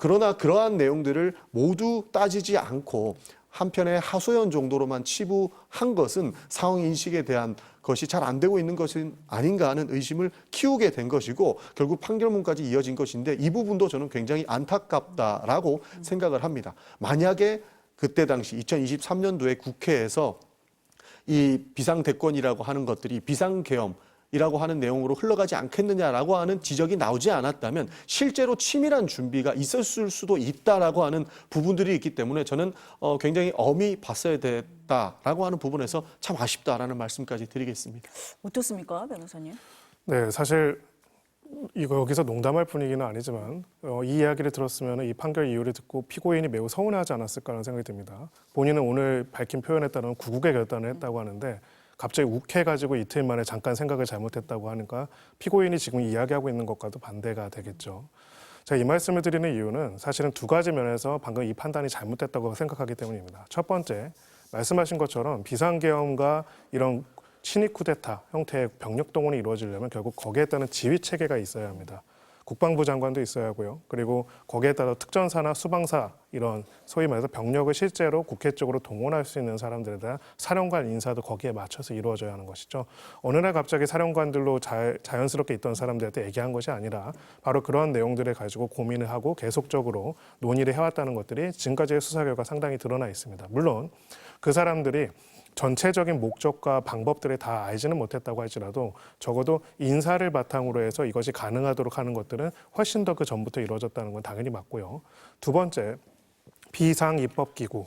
그러나 그러한 내용들을 모두 따지지 않고 한편의 하소연 정도로만 치부한 것은 상황 인식에 대한 것이 잘 안 되고 있는 것은 아닌가 하는 의심을 키우게 된 것이고 결국 판결문까지 이어진 것인데 이 부분도 저는 굉장히 안타깝다라고 생각을 합니다. 만약에 그때 당시 2023년도에 국회에서 이 비상대권이라고 하는 것들이 비상계엄이라고 하는 내용으로 흘러가지 않겠느냐라고 하는 지적이 나오지 않았다면 실제로 치밀한 준비가 있었을 수도 있다라고 하는 부분들이 있기 때문에 저는 굉장히 엄히 봤어야 됐다라고 하는 부분에서 참 아쉽다라는 말씀까지 드리겠습니다. 어떻습니까, 변호사님? 네, 사실 이거 여기서 농담할 분위기는 아니지만 이 이야기를 들었으면 이 판결 이유를 듣고 피고인이 매우 서운하지 않았을까라는 생각이 듭니다. 본인은 오늘 밝힌 표현에 따르면 구국의 결단을 했다고 하는데 갑자기 욱해가지고 이틀 만에 잠깐 생각을 잘못했다고 하니까 피고인이 지금 이야기하고 있는 것과도 반대가 되겠죠. 제가 이 말씀을 드리는 이유는 사실은 두 가지 면에서 방금 이 판단이 잘못됐다고 생각하기 때문입니다. 첫 번째, 말씀하신 것처럼 비상계엄과 이런 친위 쿠데타 형태의 병력 동원이 이루어지려면 결국 거기에 따른 지휘 체계가 있어야 합니다. 국방부 장관도 있어야 하고요. 그리고 거기에 따라 특전사나 수방사 이런 소위 말해서 병력을 실제로 국회 쪽으로 동원할 수 있는 사람들에 대한 사령관 인사도 거기에 맞춰서 이루어져야 하는 것이죠. 어느 날 갑자기 사령관들로 자연스럽게 있던 사람들한테 얘기한 것이 아니라 바로 그런 내용들을 가지고 고민을 하고 계속적으로 논의를 해왔다는 것들이 지금까지의 수사 결과 상당히 드러나 있습니다. 물론 그 사람들이 전체적인 목적과 방법들을 다 알지는 못했다고 할지라도 적어도 인사를 바탕으로 해서 이것이 가능하도록 하는 것들은 훨씬 더 그 전부터 이루어졌다는 건 당연히 맞고요. 두 번째, 비상입법기구.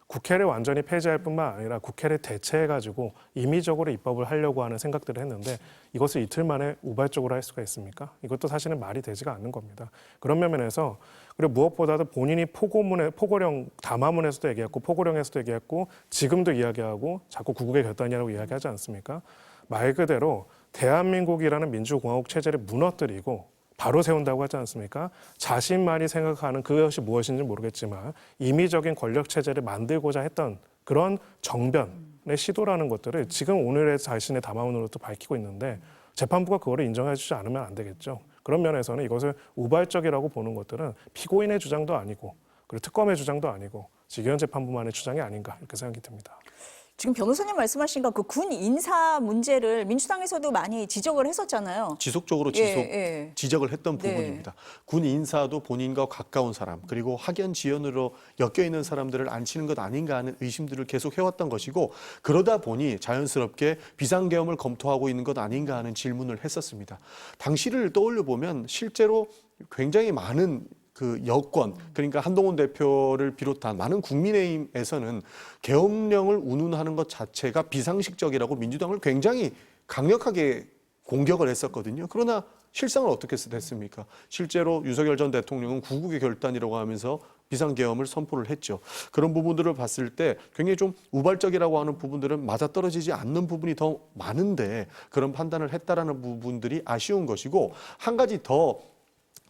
국회를 완전히 폐지할 뿐만 아니라 국회를 대체해가지고 임의적으로 입법을 하려고 하는 생각들을 했는데 이것을 이틀 만에 우발적으로 할 수가 있습니까? 이것도 사실은 말이 되지가 않는 겁니다. 그런 면에서 그리고 무엇보다도 본인이 포고령 담화문에서도 얘기했고 포고령에서도 얘기했고 지금도 이야기하고 자꾸 구국의 결단이라고 이야기하지 않습니까? 말 그대로 대한민국이라는 민주공화국 체제를 무너뜨리고 바로 세운다고 하지 않습니까? 자신만이 생각하는 그것이 무엇인지 모르겠지만 임의적인 권력 체제를 만들고자 했던 그런 정변의 시도라는 것들을 지금 오늘의 자신의 담화문으로도 밝히고 있는데 재판부가 그거를 인정해 주지 않으면 안 되겠죠. 그런 면에서는 이것을 우발적이라고 보는 것들은 피고인의 주장도 아니고 그리고 특검의 주장도 아니고 지기현 재판부만의 주장이 아닌가 이렇게 생각이 듭니다. 지금 변호사님 말씀하신 그 군 인사 문제를 민주당에서도 많이 지적을 했었잖아요. 지속적으로 지적을 했던 네. 부분입니다. 군 인사도 본인과 가까운 사람 그리고 학연 지연으로 엮여 있는 사람들을 앉히는 것 아닌가 하는 의심들을 계속 해왔던 것이고 그러다 보니 자연스럽게 비상계엄을 검토하고 있는 것 아닌가 하는 질문을 했었습니다. 당시를 떠올려 보면 실제로 굉장히 많은 그 여권 그러니까 한동훈 대표를 비롯한 많은 국민의힘에서는 계엄령을 운운하는 것 자체가 비상식적이라고 민주당을 굉장히 강력하게 공격을 했었거든요. 그러나 실상은 어떻게 됐습니까? 실제로 윤석열 전 대통령은 구국의 결단이라고 하면서 비상계엄을 선포를 했죠. 그런 부분들을 봤을 때 굉장히 좀 우발적이라고 하는 부분들은 맞아떨어지지 않는 부분이 더 많은데 그런 판단을 했다라는 부분들이 아쉬운 것이고 한 가지 더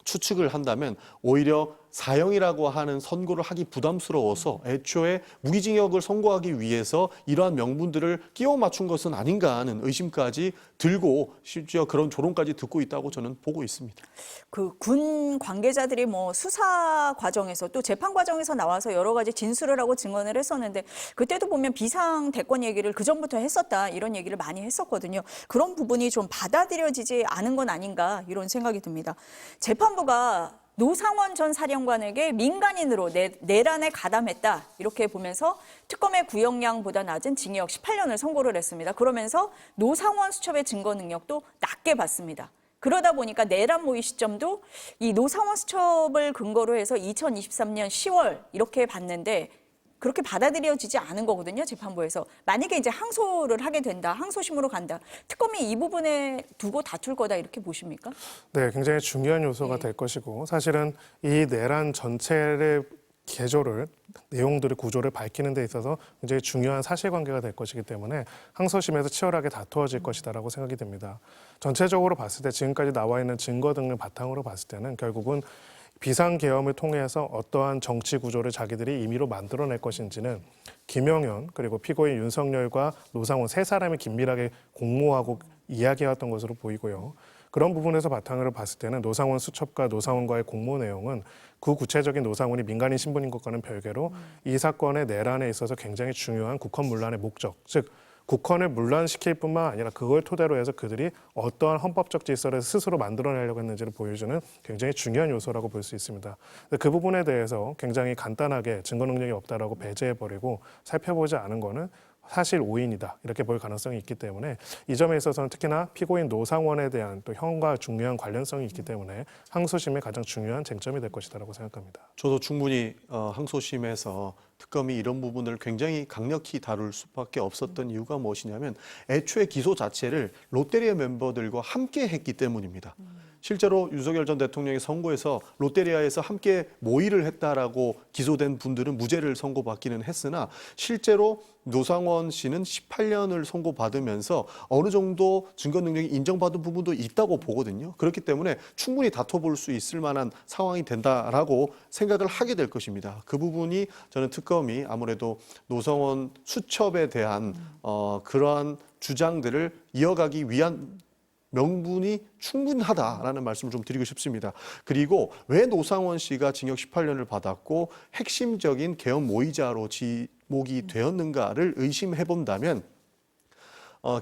추측을 한다면 오히려 사형이라고 하는 선고를 하기 부담스러워서 애초에 무기징역을 선고하기 위해서 이러한 명분들을 끼워 맞춘 것은 아닌가 하는 의심까지 들고 심지어 그런 조롱까지 듣고 있다고 저는 보고 있습니다. 그 군 관계자들이 뭐 수사 과정에서 또 재판 과정에서 나와서 여러 가지 진술을 하고 증언을 했었는데 그때도 보면 비상 대권 얘기를 그 전부터 했었다 이런 얘기를 많이 했었거든요. 그런 부분이 좀 받아들여지지 않은 건 아닌가 이런 생각이 듭니다. 재판부가 노상원 전 사령관에게 민간인으로 내란에 가담했다 이렇게 보면서 특검의 구형량보다 낮은 징역 18년을 선고를 했습니다. 그러면서 노상원 수첩의 증거 능력도 낮게 봤습니다. 그러다 보니까 내란 모의 시점도 이 노상원 수첩을 근거로 해서 2023년 10월 이렇게 봤는데 그렇게 받아들여지지 않은 거거든요, 재판부에서. 만약에 이제 항소를 하게 된다, 항소심으로 간다. 특검이 이 부분에 두고 다툴 거다 이렇게 보십니까? 네, 굉장히 중요한 요소가 될 것이고 사실은 이 내란 전체를 개조를 내용들의 구조를 밝히는 데 있어서 굉장히 중요한 사실관계가 될 것이기 때문에 항소심에서 치열하게 다투어질 것이다라고 생각이 됩니다. 전체적으로 봤을 때 지금까지 나와 있는 증거 등을 바탕으로 봤을 때는 결국은 비상계엄을 통해서 어떠한 정치 구조를 자기들이 임의로 만들어낼 것인지는 김영현 그리고 피고인 윤석열과 노상원 세 사람이 긴밀하게 공모하고 이야기해왔던 것으로 보이고요. 그런 부분에서 바탕으로 봤을 때는 노상원 수첩과 노상원과의 공모 내용은 그 구체적인 노상원이 민간인 신분인 것과는 별개로 이 사건의 내란에 있어서 굉장히 중요한 국헌 문란의 목적, 즉 국헌을 문란시킬 뿐만 아니라 그걸 토대로 해서 그들이 어떠한 헌법적 질서를 스스로 만들어내려고 했는지를 보여주는 굉장히 중요한 요소라고 볼 수 있습니다. 그 부분에 대해서 굉장히 간단하게 증거 능력이 없다라고 배제해버리고 살펴보지 않은 거는 사실 오인이다 이렇게 볼 가능성이 있기 때문에 이 점에 있어서는 특히나 피고인 노상원에 대한 또 형과 중요한 관련성이 있기 때문에 항소심의 가장 중요한 쟁점이 될 것이다라고 생각합니다. 저도 충분히 항소심에서 특검이 이런 부분을 굉장히 강력히 다룰 수밖에 없었던 이유가 무엇이냐면 애초에 기소 자체를 롯데리아 멤버들과 함께 했기 때문입니다. 실제로 윤석열 전 대통령이 선고에서 롯데리아에서 함께 모의를 했다라고 기소된 분들은 무죄를 선고받기는 했으나 실제로 노상원 씨는 18년을 선고받으면서 어느 정도 증거 능력이 인정받은 부분도 있다고 보거든요. 그렇기 때문에 충분히 다퉈볼 수 있을 만한 상황이 된다라고 생각을 하게 될 것입니다. 그 부분이 저는 특검이 아무래도 노상원 수첩에 대한 그러한 주장들을 이어가기 위한 명분이 충분하다라는 말씀을 좀 드리고 싶습니다. 그리고 왜 노상원 씨가 징역 18년을 받았고 핵심적인 계엄 모의자로 지목이 되었는가를 의심해 본다면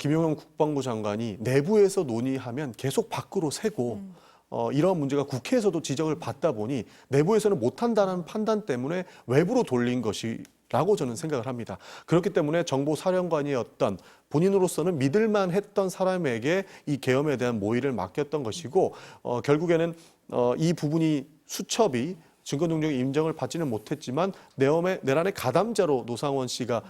김용현 국방부 장관이 내부에서 논의하면 계속 밖으로 새고 이런 문제가 국회에서도 지적을 받다 보니 내부에서는 못한다는 판단 때문에 외부로 돌린 것이라고 저는 생각을 합니다. 그렇기 때문에 정보사령관이었던 본인으로서는 믿을만 했던 사람에게 이 계엄에 대한 모의를 맡겼던 것이고 결국에는 이 부분이 수첩이 증거 능력의 인정을 받지는 못했지만 내란의 가담자로 노상원 씨가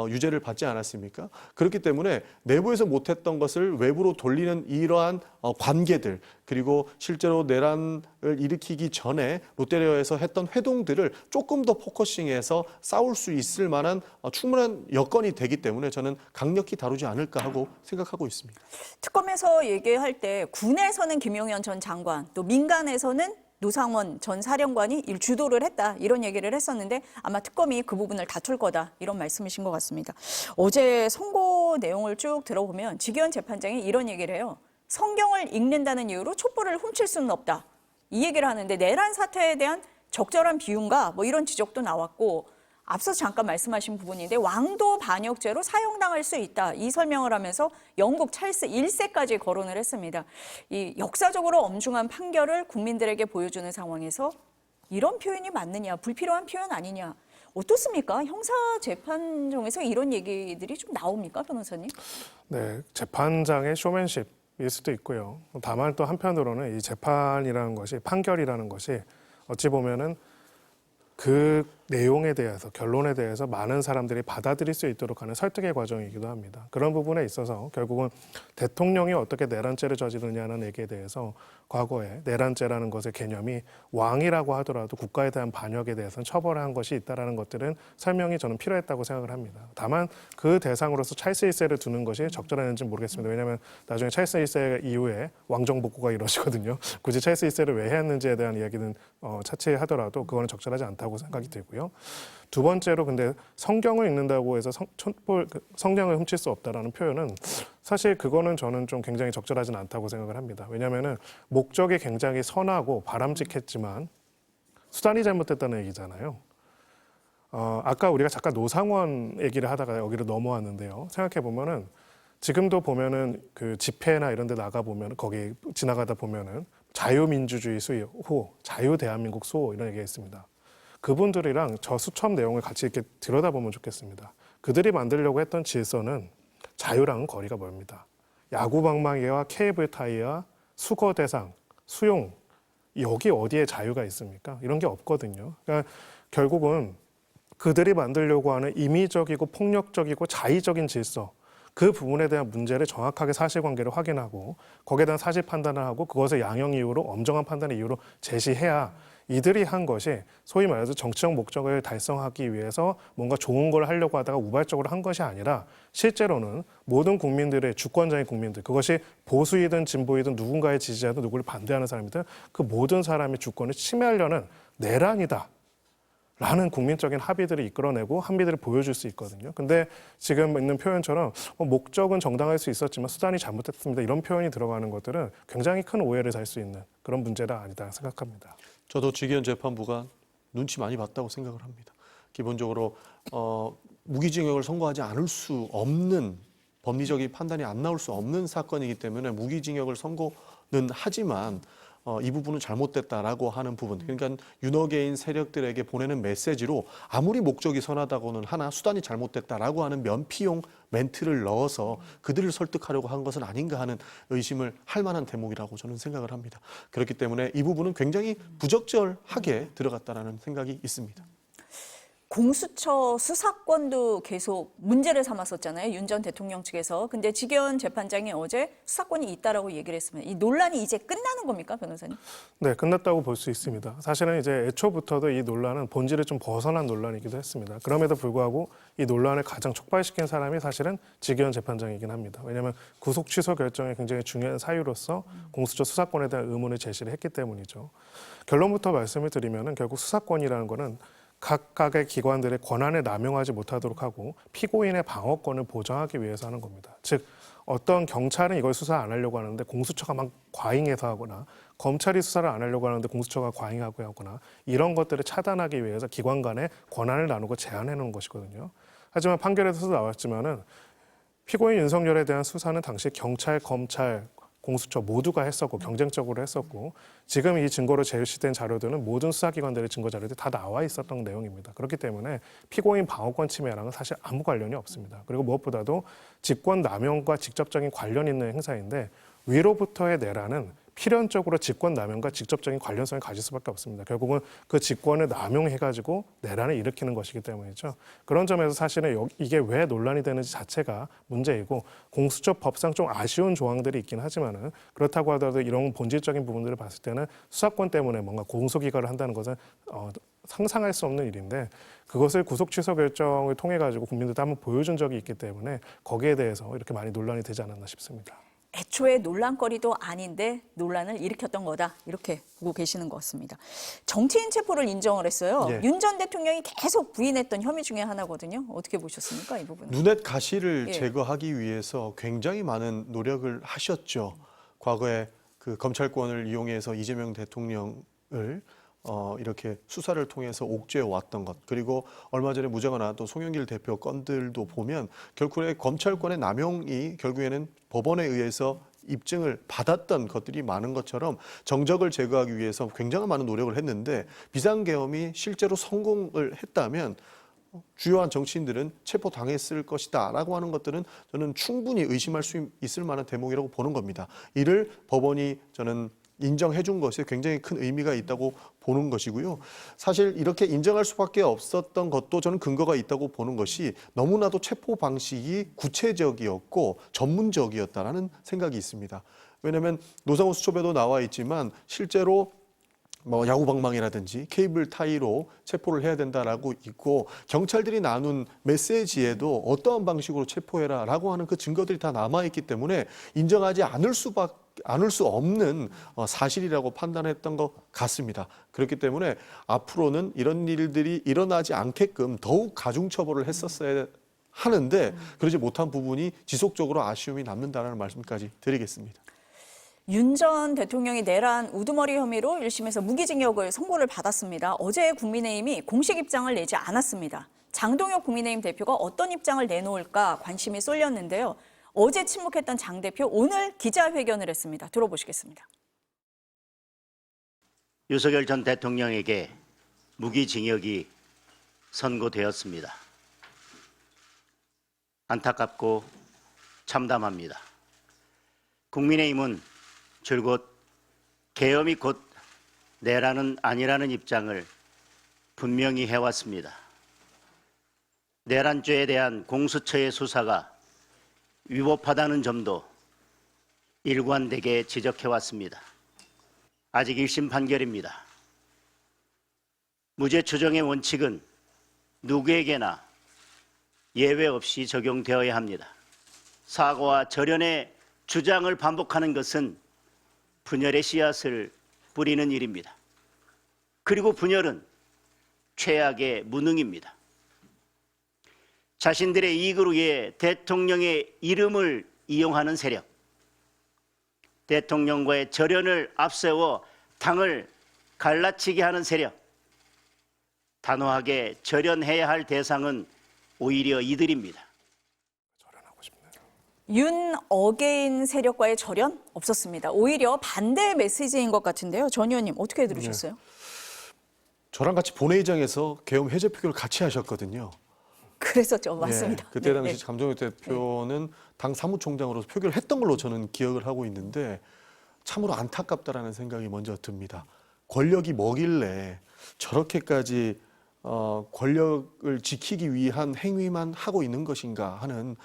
유죄를 받지 않았습니까? 그렇기 때문에 내부에서 못했던 것을 외부로 돌리는 이러한 관계들 그리고 실제로 내란을 일으키기 전에 롯데리아에서 했던 회동들을 조금 더 포커싱해서 싸울 수 있을 만한 충분한 여건이 되기 때문에 저는 강력히 다루지 않을까 하고 생각하고 있습니다. 특검에서 얘기할 때 군에서는 김용현 전 장관, 또 민간에서는 노상원 전 사령관이 주도를 했다 이런 얘기를 했었는데 아마 특검이 그 부분을 다툴 거다 이런 말씀이신 것 같습니다. 어제 선고 내용을 쭉 들어보면 지기현 재판장이 이런 얘기를 해요. 성경을 읽는다는 이유로 촛불을 훔칠 수는 없다. 이 얘기를 하는데 내란 사태에 대한 적절한 비유인가 뭐 이런 지적도 나왔고 앞서 잠깐 말씀하신 부분인데 왕도 반역죄로 사형당할 수 있다. 이 설명을 하면서 영국 찰스 1세까지 거론을 했습니다. 이 역사적으로 엄중한 판결을 국민들에게 보여주는 상황에서 이런 표현이 맞느냐, 불필요한 표현 아니냐. 어떻습니까? 형사재판정에서 이런 얘기들이 좀 나옵니까, 변호사님? 네, 재판장의 쇼맨십일 수도 있고요. 다만 또 한편으로는 이 재판이라는 것이 판결이라는 것이 어찌 보면은 그 내용에 대해서 결론에 대해서 많은 사람들이 받아들일 수 있도록 하는 설득의 과정이기도 합니다. 그런 부분에 있어서 결국은 대통령이 어떻게 내란죄를 저지르냐는 얘기에 대해서 과거에 내란죄라는 것의 개념이 왕이라고 하더라도 국가에 대한 반역에 대해서는 처벌한 것이 있다는 것들은 설명이 저는 필요했다고 생각을 합니다. 다만 그 대상으로서 찰스 1세를 두는 것이 적절했는지 모르겠습니다. 왜냐하면 나중에 찰스 1세 이후에 왕정 복구가 이루어지거든요. 굳이 찰스 1세를 왜 했는지에 대한 이야기는 차치하더라도 그거는 적절하지 않다고 생각이 들고요. 두 번째로 근데 성경을 읽는다고 해서 성경을 훔칠 수 없다라는 표현은 사실 그거는 저는 좀 굉장히 적절하지는 않다고 생각을 합니다. 왜냐하면은 목적이 굉장히 선하고 바람직했지만 수단이 잘못됐다는 얘기잖아요. 아까 우리가 잠깐 노상원 얘기를 하다가 여기로 넘어왔는데요. 생각해 보면은 지금도 보면은 그 집회나 이런 데 나가 보면 거기 지나가다 보면은 자유민주주의 수호, 자유대한민국 수호 이런 얘기가 있습니다. 그분들이랑 저 수첩 내용을 같이 이렇게 들여다보면 좋겠습니다. 그들이 만들려고 했던 질서는 자유랑은 거리가 멀습니다. 야구방망이와 케이블 타이어, 수거 대상, 수용, 여기 어디에 자유가 있습니까? 이런 게 없거든요. 그러니까 결국은 그들이 만들려고 하는 임의적이고 폭력적이고 자의적인 질서, 그 부분에 대한 문제를 정확하게 사실관계를 확인하고 거기에 대한 사실 판단을 하고 그것을 양형 이유로 엄정한 판단의 이유로 제시해야 이들이 한 것이 소위 말해서 정치적 목적을 달성하기 위해서 뭔가 좋은 걸 하려고 하다가 우발적으로 한 것이 아니라 실제로는 모든 국민들의 주권자인 국민들, 그것이 보수이든 진보이든 누군가의 지지자든 누구를 반대하는 사람이든 그 모든 사람의 주권을 침해하려는 내란이다 라는 국민적인 합의들을 이끌어내고 합의들을 보여줄 수 있거든요. 근데 지금 있는 표현처럼 목적은 정당할 수 있었지만 수단이 잘못됐습니다. 이런 표현이 들어가는 것들은 굉장히 큰 오해를 살 수 있는 그런 문제가 아니다 생각합니다. 저도 직위원 재판부가 눈치 많이 봤다고 생각을 합니다. 기본적으로 무기징역을 선고하지 않을 수 없는 법리적인 판단이 안 나올 수 없는 사건이기 때문에 무기징역을 선고는 하지만 이 부분은 잘못됐다라고 하는 부분, 그러니까 윤호개인 세력들에게 보내는 메시지로 아무리 목적이 선하다고는 하나 수단이 잘못됐다라고 하는 면피용 멘트를 넣어서 그들을 설득하려고 한 것은 아닌가 하는 의심을 할 만한 대목이라고 저는 생각을 합니다. 그렇기 때문에 이 부분은 굉장히 부적절하게 들어갔다라는 생각이 있습니다. 공수처 수사권도 계속 문제를 삼았었잖아요. 윤 전 대통령 측에서. 근데 직위원 재판장이 어제 수사권이 있다라고 얘기를 했습니다. 이 논란이 이제 끝나는 겁니까, 변호사님? 네, 끝났다고 볼 수 있습니다. 사실은 이제 애초부터도 이 논란은 본질을 좀 벗어난 논란이기도 했습니다. 그럼에도 불구하고 이 논란을 가장 촉발시킨 사람이 사실은 직위원 재판장이긴 합니다. 왜냐하면 구속 취소 결정이 굉장히 중요한 사유로서 공수처 수사권에 대한 의문을 제시를 했기 때문이죠. 결론부터 말씀을 드리면은 결국 수사권이라는 거는 각각의 기관들의 권한을 남용하지 못하도록 하고 피고인의 방어권을 보장하기 위해서 하는 겁니다. 즉 어떤 경찰은 이걸 수사 안 하려고 하는데 공수처가 막 과잉해서 하거나 검찰이 수사를 안 하려고 하는데 공수처가 과잉하고 하거나 이런 것들을 차단하기 위해서 기관 간의 권한을 나누고 제한해 놓은 것이거든요. 하지만 판결에서도 나왔지만은 피고인 윤석열에 대한 수사는 당시 경찰, 검찰, 공수처 모두가 했었고 경쟁적으로 했었고 지금 이 증거로 제시된 자료들은 모든 수사기관들의 증거 자료들이 다 나와 있었던 내용입니다. 그렇기 때문에 피고인 방어권 침해랑은 사실 아무 관련이 없습니다. 그리고 무엇보다도 직권 남용과 직접적인 관련 있는 행사인데 위로부터의 내란은 필연적으로 직권 남용과 직접적인 관련성을 가질 수밖에 없습니다. 결국은 그 직권을 남용해가지고 내란을 일으키는 것이기 때문이죠. 그런 점에서 사실은 이게 왜 논란이 되는지 자체가 문제이고 공수처 법상 좀 아쉬운 조항들이 있긴 하지만은 그렇다고 하더라도 이런 본질적인 부분들을 봤을 때는 수사권 때문에 뭔가 공소기각을 한다는 것은 상상할 수 없는 일인데 그것을 구속 취소 결정을 통해 가지고 국민들도 한번 보여준 적이 있기 때문에 거기에 대해서 이렇게 많이 논란이 되지 않았나 싶습니다. 애초에 논란거리도 아닌데 논란을 일으켰던 거다. 이렇게 보고 계시는 것 같습니다. 정치인 체포를 인정을 했어요. 예. 윤 전 대통령이 계속 부인했던 혐의 중에 하나거든요. 어떻게 보셨습니까, 이 부분은? 눈엣 가시를 예. 제거하기 위해서 굉장히 많은 노력을 하셨죠. 과거에 그 검찰권을 이용해서 이재명 대통령을 이렇게 수사를 통해서 옥죄어 왔던 것, 그리고 얼마 전에 무죄가 나왔던 송영길 대표 건들도 보면 결국에 검찰권의 남용이 결국에는 법원에 의해서 입증을 받았던 것들이 많은 것처럼 정적을 제거하기 위해서 굉장히 많은 노력을 했는데 비상계엄이 실제로 성공을 했다면 주요한 정치인들은 체포당했을 것이다 라고 하는 것들은 저는 충분히 의심할 수 있을 만한 대목이라고 보는 겁니다. 이를 법원이 저는 인정해 준 것이 굉장히 큰 의미가 있다고 보는 것이고요. 사실 이렇게 인정할 수밖에 없었던 것도 저는 근거가 있다고 보는 것이 너무나도 체포 방식이 구체적이었고 전문적이었다라는 생각이 있습니다. 왜냐하면 노상훈 수첩에도 나와 있지만 실제로 뭐 야구방망이라든지 케이블 타이로 체포를 해야 된다라고 있고 경찰들이 나눈 메시지에도 어떠한 방식으로 체포해라라고 하는 그 증거들이 다 남아있기 때문에 인정하지 않을 수 없는 사실이라고 판단했던 것 같습니다. 그렇기 때문에 앞으로는 이런 일들이 일어나지 않게끔 더욱 가중처벌을 했었어야 하는데 그러지 못한 부분이 지속적으로 아쉬움이 남는다는 말씀까지 드리겠습니다. 윤 전 대통령이 내란 우두머리 혐의로 1심에서 무기징역을 선고를 받았습니다. 어제 국민의힘이 공식 입장을 내지 않았습니다. 장동혁 국민의힘 대표가 어떤 입장을 내놓을까 관심이 쏠렸는데요. 어제 침묵했던 장 대표 오늘 기자회견을 했습니다. 들어보시겠습니다. 윤석열 전 대통령에게 무기징역이 선고되었습니다. 안타깝고 참담합니다. 국민의힘은 줄곧 계엄이 곧 내란은 아니라는 입장을 분명히 해왔습니다. 내란죄에 대한 공수처의 수사가 위법하다는 점도 일관되게 지적해왔습니다. 아직 1심 판결입니다. 무죄 추정의 원칙은 누구에게나 예외 없이 적용되어야 합니다. 사과와 절연의 주장을 반복하는 것은 분열의 씨앗을 뿌리는 일입니다. 그리고 분열은 최악의 무능입니다. 자신들의 이익을 위해 대통령의 이름을 이용하는 세력, 대통령과의 절연을 앞세워 당을 갈라치게 하는 세력, 단호하게 절연해야 할 대상은 오히려 이들입니다. 절연하고 싶네요. 윤 어게인 세력과의 절연 없었습니다. 오히려 반대 메시지인 것 같은데요. 전 의원님 어떻게 들으셨어요? 저랑 같이 본회의장에서 계엄 해제 표결을 같이 하셨거든요. 그랬었죠. 맞습니다. 네, 그때 네, 당시 감정혁 대표는 당 사무총장으로서 표결을 했던 걸로 저는 기억을 하고 있는데 참으로 안타깝다라는 생각이 먼저 듭니다. 권력이 뭐길래 저렇게까지 권력을 지키기 위한 행위만 하고 있는 것인가 하는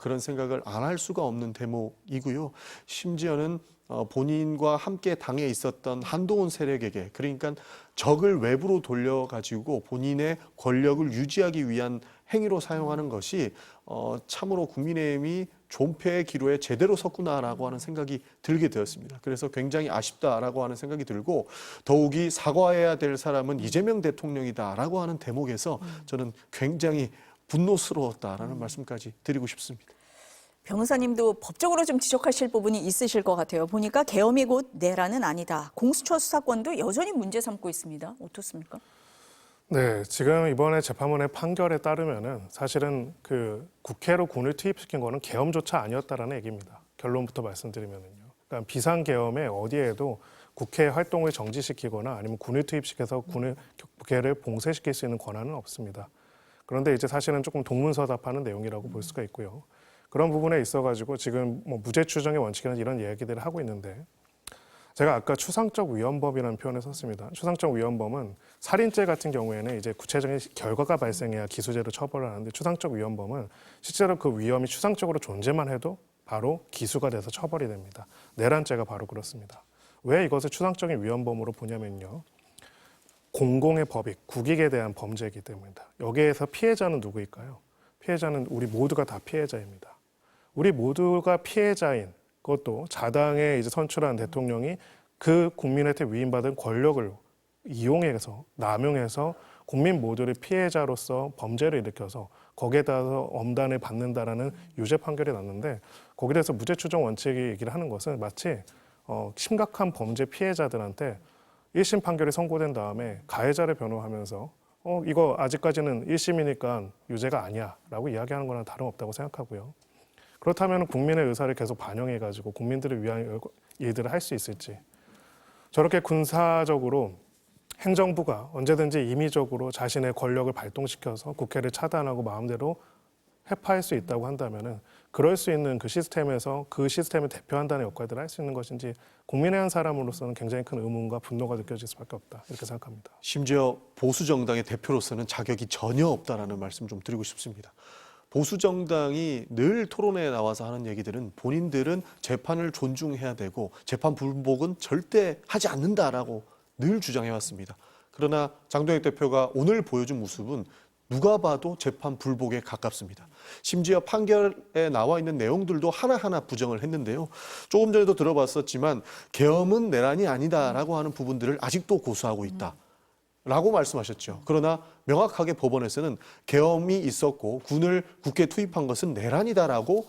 그런 생각을 안 할 수가 없는 대목이고요. 심지어는 본인과 함께 당에 있었던 한동훈 세력에게, 그러니까 적을 외부로 돌려가지고 본인의 권력을 유지하기 위한 행위로 사용하는 것이 참으로 국민의힘이 존폐의 기로에 제대로 섰구나라고 하는 생각이 들게 되었습니다. 그래서 굉장히 아쉽다라고 하는 생각이 들고, 더욱이 사과해야 될 사람은 이재명 대통령이다라고 하는 대목에서 저는 굉장히 분노스러웠다라는 말씀까지 드리고 싶습니다. 변호사님도 법적으로 좀 지적하실 부분이 있으실 것 같아요. 보니까 계엄이 곧 내란은 아니다. 공수처 수사권도 여전히 문제 삼고 있습니다. 어떻습니까? 네, 지금 이번에 재판원의 판결에 따르면은 사실은 그 국회로 군을 투입시킨 거는 계엄조차 아니었다라는 얘기입니다. 결론부터 말씀드리면은요. 그러니까 비상계엄에 어디에도 국회 활동을 정지시키거나 아니면 군을 투입시켜서 국회를 봉쇄시킬 수 있는 권한은 없습니다. 그런데 이제 사실은 조금 동문서답하는 내용이라고 볼 수가 있고요. 그런 부분에 있어가지고 지금 뭐 무죄 추정의 원칙이라는 이런 얘기들을 하고 있는데, 제가 아까 추상적 위헌범이라는 표현을 썼습니다. 추상적 위헌범은 살인죄 같은 경우에는 이제 구체적인 결과가 발생해야 기소죄로 처벌을 하는데, 추상적 위헌범은 실제로 그 위험이 추상적으로 존재만 해도 바로 기수가 돼서 처벌이 됩니다. 내란죄가 바로 그렇습니다. 왜 이것을 추상적인 위헌범으로 보냐면요. 공공의 법익, 국익에 대한 범죄이기 때문입니다. 여기에서 피해자는 누구일까요? 피해자는 우리 모두가 다 피해자입니다. 우리 모두가 피해자인, 그것도 자당에 이제 선출한 대통령이 그 국민한테 위임받은 권력을 이용해서 남용해서 국민 모두를 피해자로서 범죄를 일으켜서 거기에 따라서 엄단을 받는다라는 유죄 판결이 났는데, 거기에 대해서 무죄 추정 원칙이 얘기를 하는 것은 마치 심각한 범죄 피해자들한테 1심 판결이 선고된 다음에 가해자를 변호하면서 이거 아직까지는 1심이니까 유죄가 아니야 라고 이야기하는 거랑 다름없다고 생각하고요. 그렇다면 국민의 의사를 계속 반영해가지고 국민들을 위한 일들을 할 수 있을지, 저렇게 군사적으로 행정부가 언제든지 임의적으로 자신의 권력을 발동시켜서 국회를 차단하고 마음대로 회파할 수 있다고 한다면은 그럴 수 있는 그 시스템에서 그 시스템을 대표한다는 역할들을 할 수 있는 것인지, 국민의 한 사람으로서는 굉장히 큰 의문과 분노가 느껴질 수밖에 없다, 이렇게 생각합니다. 심지어 보수 정당의 대표로서는 자격이 전혀 없다라는 말씀 좀 드리고 싶습니다. 보수 정당이 늘 토론회에 나와서 하는 얘기들은 본인들은 재판을 존중해야 되고 재판 불복은 절대 하지 않는다라고 늘 주장해 왔습니다. 그러나 장동혁 대표가 오늘 보여준 모습은 누가 봐도 재판 불복에 가깝습니다. 심지어 판결에 나와 있는 내용들도 하나하나 부정을 했는데요. 조금 전에도 들어봤었지만 계엄은 내란이 아니다라고 하는 부분들을 아직도 고수하고 있다 라고 말씀하셨죠. 그러나 명확하게 법원에서는 계엄이 있었고 군을 국회에 투입한 것은 내란이다라고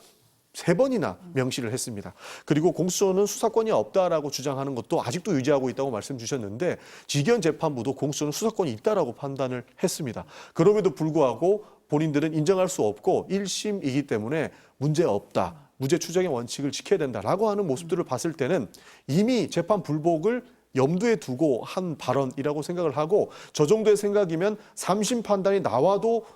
3번이나 명시를 했습니다. 그리고 공수처는 수사권이 없다라고 주장하는 것도 아직도 유지하고 있다고 말씀 주셨는데, 지기현 재판부도 공수처는 수사권이 있다라고 판단을 했습니다. 그럼에도 불구하고 본인들은 인정할 수 없고 1심이기 때문에 문제 없다, 무죄 추정의 원칙을 지켜야 된다라고 하는 모습들을 봤을 때는 이미 재판 불복을 염두에 두고 한 발언이라고 생각을 하고, 저 정도의 생각이면 3심 판단이 나와도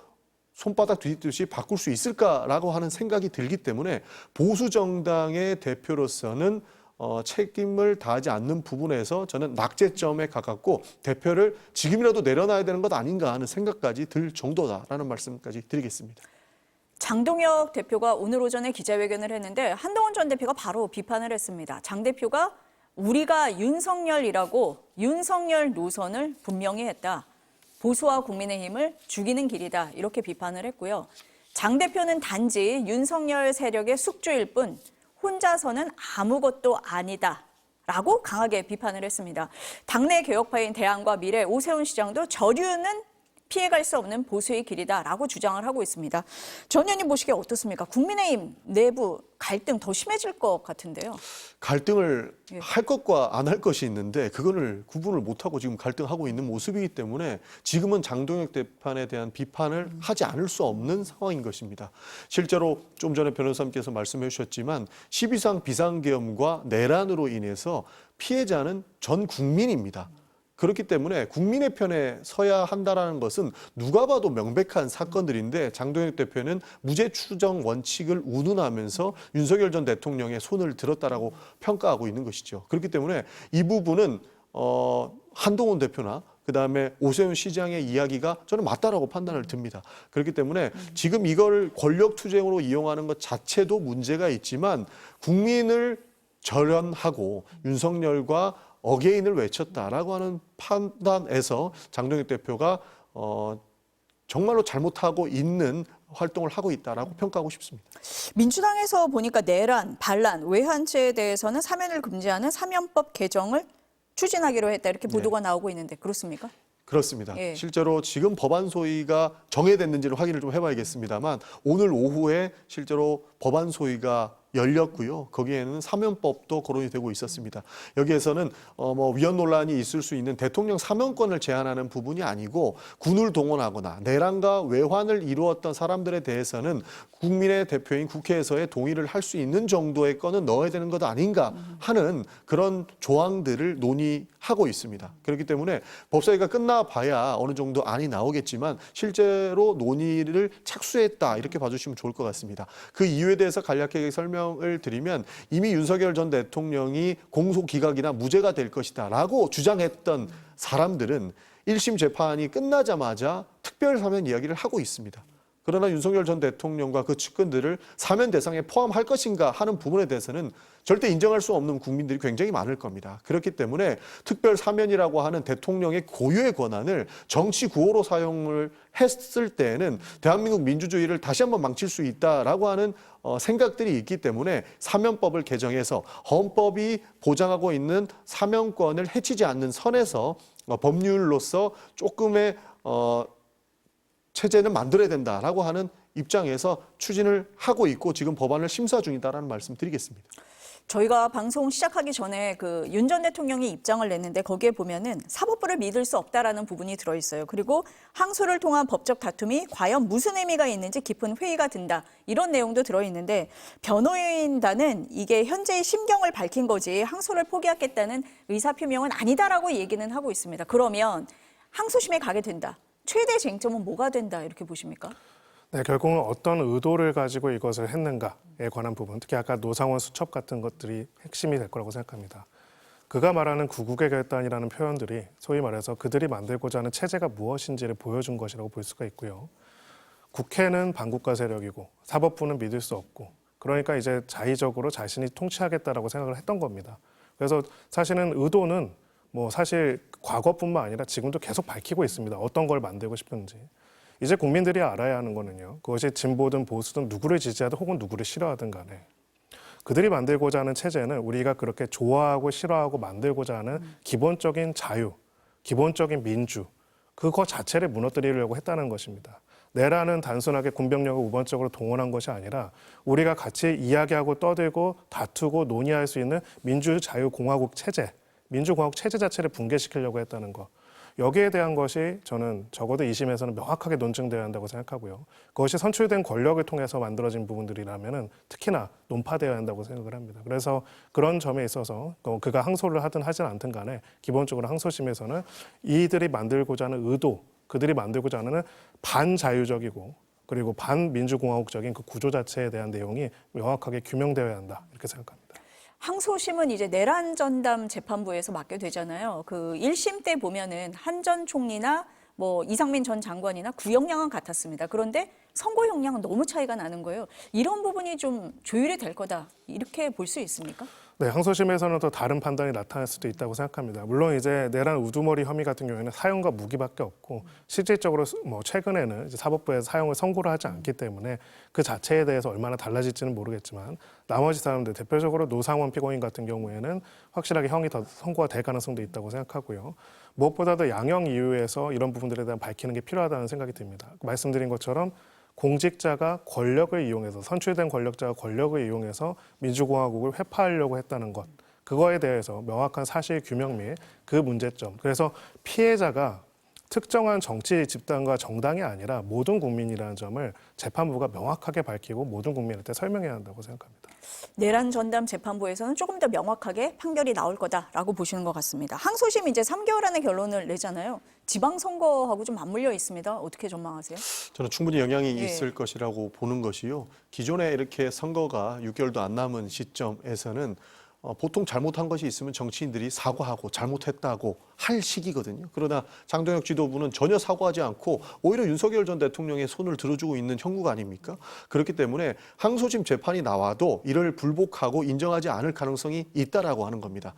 손바닥 뒤집듯이 바꿀 수 있을까라고 하는 생각이 들기 때문에 보수 정당의 대표로서는 책임을 다하지 않는 부분에서 저는 낙제점에 가깝고 대표를 지금이라도 내려놔야 되는 것 아닌가 하는 생각까지 들 정도다라는 말씀까지 드리겠습니다. 장동혁 대표가 오늘 오전에 기자회견을 했는데 한동훈 전 대표가 바로 비판을 했습니다. 장 대표가 우리가 윤석열이라고 윤석열 노선을 분명히 했다. 보수와 국민의힘을 죽이는 길이다. 이렇게 비판을 했고요. 장 대표는 단지 윤석열 세력의 숙주일 뿐 혼자서는 아무것도 아니다. 라고 강하게 비판을 했습니다. 당내 개혁파인 대안과 미래 오세훈 시장도 저류는 피해갈 수 없는 보수의 길이다라고 주장을 하고 있습니다. 전 의원님 보시기에 어떻습니까? 국민의힘 내부 갈등 더 심해질 것 같은데요. 갈등을 할 것과 안 할 것이 있는데 그거를 구분을 못하고 지금 갈등하고 있는 모습이기 때문에 지금은 장동혁 대판에 대한 비판을 하지 않을 수 없는 상황인 것입니다. 실제로 좀 전에 변호사님께서 말씀해 주셨지만 12상 비상계엄과 내란으로 인해서 피해자는 전 국민입니다. 그렇기 때문에 국민의 편에 서야 한다는 것은 누가 봐도 명백한 사건들인데 장동혁 대표는 무죄 추정 원칙을 운운하면서 윤석열 전 대통령의 손을 들었다라고 평가하고 있는 것이죠. 그렇기 때문에 이 부분은 한동훈 대표나 그다음에 오세훈 시장의 이야기가 저는 맞다라고 판단을 듭니다. 그렇기 때문에 지금 이걸 권력 투쟁으로 이용하는 것 자체도 문제가 있지만 국민을 절연하고 윤석열과 어게인을 외쳤다라고 하는 판단에서 장동혁 대표가 정말로 잘못하고 있는 활동을 하고 있다라고 평가하고 싶습니다. 민주당에서 보니까 내란, 반란, 외환죄에 대해서는 사면을 금지하는 사면법 개정을 추진하기로 했다 이렇게 보도가 나오고 있는데 그렇습니까? 그렇습니다. 예. 실제로 지금 법안 소위가 정해됐는지를 확인을 좀 해봐야겠습니다만 오늘 오후에 실제로 법안 소위가 열렸고요. 거기에는 사면법도 거론이 되고 있었습니다. 여기에서는 위헌 논란이 있을 수 있는 대통령 사면권을 제한하는 부분이 아니고 군을 동원하거나 내란과 외환을 이루었던 사람들에 대해서는 국민의 대표인 국회에서의 동의를 할 수 있는 정도의 건은 넣어야 되는 것 아닌가 하는 그런 조항들을 논의하고 있습니다. 그렇기 때문에 법사위가 끝나봐야 어느 정도 안이 나오겠지만 실제로 논의를 착수했다 이렇게 봐주시면 좋을 것 같습니다. 그 이유에 대해서 간략하게 설명을 드리면 이미 윤석열 전 대통령이 공소기각이나 무죄가 될 것이다라고 주장했던 사람들은 1심 재판이 끝나자마자 특별사면 이야기를 하고 있습니다. 그러나 윤석열 전 대통령과 그 측근들을 사면 대상에 포함할 것인가 하는 부분에 대해서는 절대 인정할 수 없는 국민들이 굉장히 많을 겁니다. 그렇기 때문에 특별 사면이라고 하는 대통령의 고유의 권한을 정치 구호로 사용을 했을 때에는 대한민국 민주주의를 다시 한번 망칠 수 있다라고 하는 생각들이 있기 때문에 사면법을 개정해서 헌법이 보장하고 있는 사면권을 해치지 않는 선에서 법률로서 조금의 체제는 만들어야 된다라고 하는 입장에서 추진을 하고 있고 지금 법안을 심사 중이다라는 말씀 드리겠습니다. 저희가 방송 시작하기 전에 그 윤 전 대통령이 입장을 냈는데 거기에 보면은 사법부를 믿을 수 없다라는 부분이 들어있어요. 그리고 항소를 통한 법적 다툼이 과연 무슨 의미가 있는지 깊은 회의가 든다. 이런 내용도 들어있는데 변호인단은 이게 현재의 심경을 밝힌 거지 항소를 포기하겠다는 의사표명은 아니다라고 얘기는 하고 있습니다. 그러면 항소심에 가게 된다. 최대 쟁점은 뭐가 된다 이렇게 보십니까? 네, 결국은 어떤 의도를 가지고 이것을 했는가에 관한 부분, 특히 아까 노상원 수첩 같은 것들이 핵심이 될 거라고 생각합니다. 그가 말하는 구국의 결단이라는 표현들이 소위 말해서 그들이 만들고자 하는 체제가 무엇인지를 보여준 것이라고 볼 수가 있고요. 국회는 반국가 세력이고 사법부는 믿을 수 없고 그러니까 이제 자의적으로 자신이 통치하겠다라고 생각을 했던 겁니다. 그래서 사실은 의도는 사실 과거뿐만 아니라 지금도 계속 밝히고 있습니다. 어떤 걸 만들고 싶은지. 이제 국민들이 알아야 하는 거는요. 그것이 진보든 보수든 누구를 지지하든 혹은 누구를 싫어하든 간에 그들이 만들고자 하는 체제는 우리가 그렇게 좋아하고 싫어하고 만들고자 하는 기본적인 자유, 기본적인 민주, 그거 자체를 무너뜨리려고 했다는 것입니다. 내란은 단순하게 군병력을 우번적으로 동원한 것이 아니라 우리가 같이 이야기하고 떠들고 다투고 논의할 수 있는 민주자유공화국 체제, 민주공화국 체제 자체를 붕괴시키려고 했다는 것. 여기에 대한 것이 저는 적어도 2심에서는 명확하게 논증되어야 한다고 생각하고요. 그것이 선출된 권력을 통해서 만들어진 부분들이라면 특히나 논파되어야 한다고 생각을 합니다. 그래서 그런 점에 있어서 그가 항소를 하든 하진 않든 간에 기본적으로 항소심에서는 이들이 만들고자 하는 의도, 그들이 만들고자 하는 반자유적이고 그리고 반민주공화국적인 그 구조 자체에 대한 내용이 명확하게 규명되어야 한다 이렇게 생각합니다. 항소심은 이제 내란 전담 재판부에서 맡게 되잖아요. 그 1심 때 보면은 한 전 총리나 이상민 전 장관이나 구형량은 같았습니다. 그런데 선거 역량은 너무 차이가 나는 거예요. 이런 부분이 좀 조율이 될 거다. 이렇게 볼 수 있습니까? 네, 항소심에서는 또 다른 판단이 나타날 수도 있다고 생각합니다. 물론 이제 내란 우두머리 혐의 같은 경우에는 사형과 무기밖에 없고 실질적으로 뭐 최근에는 이제 사법부에서 사형을 선고를 하지 않기 때문에 그 자체에 대해서 얼마나 달라질지는 모르겠지만 나머지 사람들 대표적으로 노상원 피고인 같은 경우에는 확실하게 형이 더 선고가 될 가능성도 있다고 생각하고요. 무엇보다도 양형 이유에서 이런 부분들에 대한 밝히는 게 필요하다는 생각이 듭니다. 말씀드린 것처럼 공직자가 권력을 이용해서 선출된 권력자가 권력을 이용해서 민주공화국을 회파하려고 했다는 것, 그거에 대해서 명확한 사실 규명 및 그 문제점, 그래서 피해자가 특정한 정치 집단과 정당이 아니라 모든 국민이라는 점을 재판부가 명확하게 밝히고 모든 국민한테 설명해야 한다고 생각합니다. 내란 전담 재판부에서는 조금 더 명확하게 판결이 나올 거다라고 보시는 것 같습니다. 항소심이 이제 3개월 안에 결론을 내잖아요. 지방선거하고 좀 맞물려 있습니다. 어떻게 전망하세요? 저는 충분히 영향이 예. 있을 것이라고 보는 것이요. 기존에 이렇게 선거가 6개월도 안 남은 시점에서는 보통 잘못한 것이 있으면 정치인들이 사과하고 잘못했다고 할 시기거든요. 그러나 장동혁 지도부는 전혀 사과하지 않고 오히려 윤석열 전 대통령의 손을 들어주고 있는 형국 아닙니까? 그렇기 때문에 항소심 재판이 나와도 이를 불복하고 인정하지 않을 가능성이 있다라고 하는 겁니다.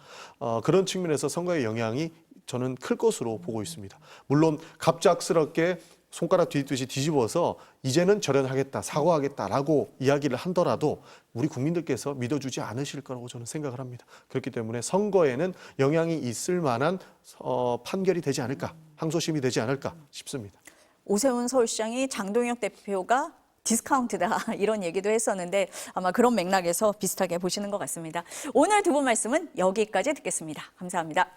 그런 측면에서 선거의 영향이 저는 클 것으로 보고 있습니다. 물론 갑작스럽게 손가락 뒤집듯이 뒤집어서 이제는 절연하겠다, 사과하겠다라고 이야기를 하더라도 우리 국민들께서 믿어주지 않으실 거라고 저는 생각을 합니다. 그렇기 때문에 선거에는 영향이 있을 만한 판결이 되지 않을까, 항소심이 되지 않을까 싶습니다. 오세훈 서울시장이 장동혁 대표가 디스카운트다 이런 얘기도 했었는데 아마 그런 맥락에서 비슷하게 보시는 것 같습니다. 오늘 두 분 말씀은 여기까지 듣겠습니다. 감사합니다.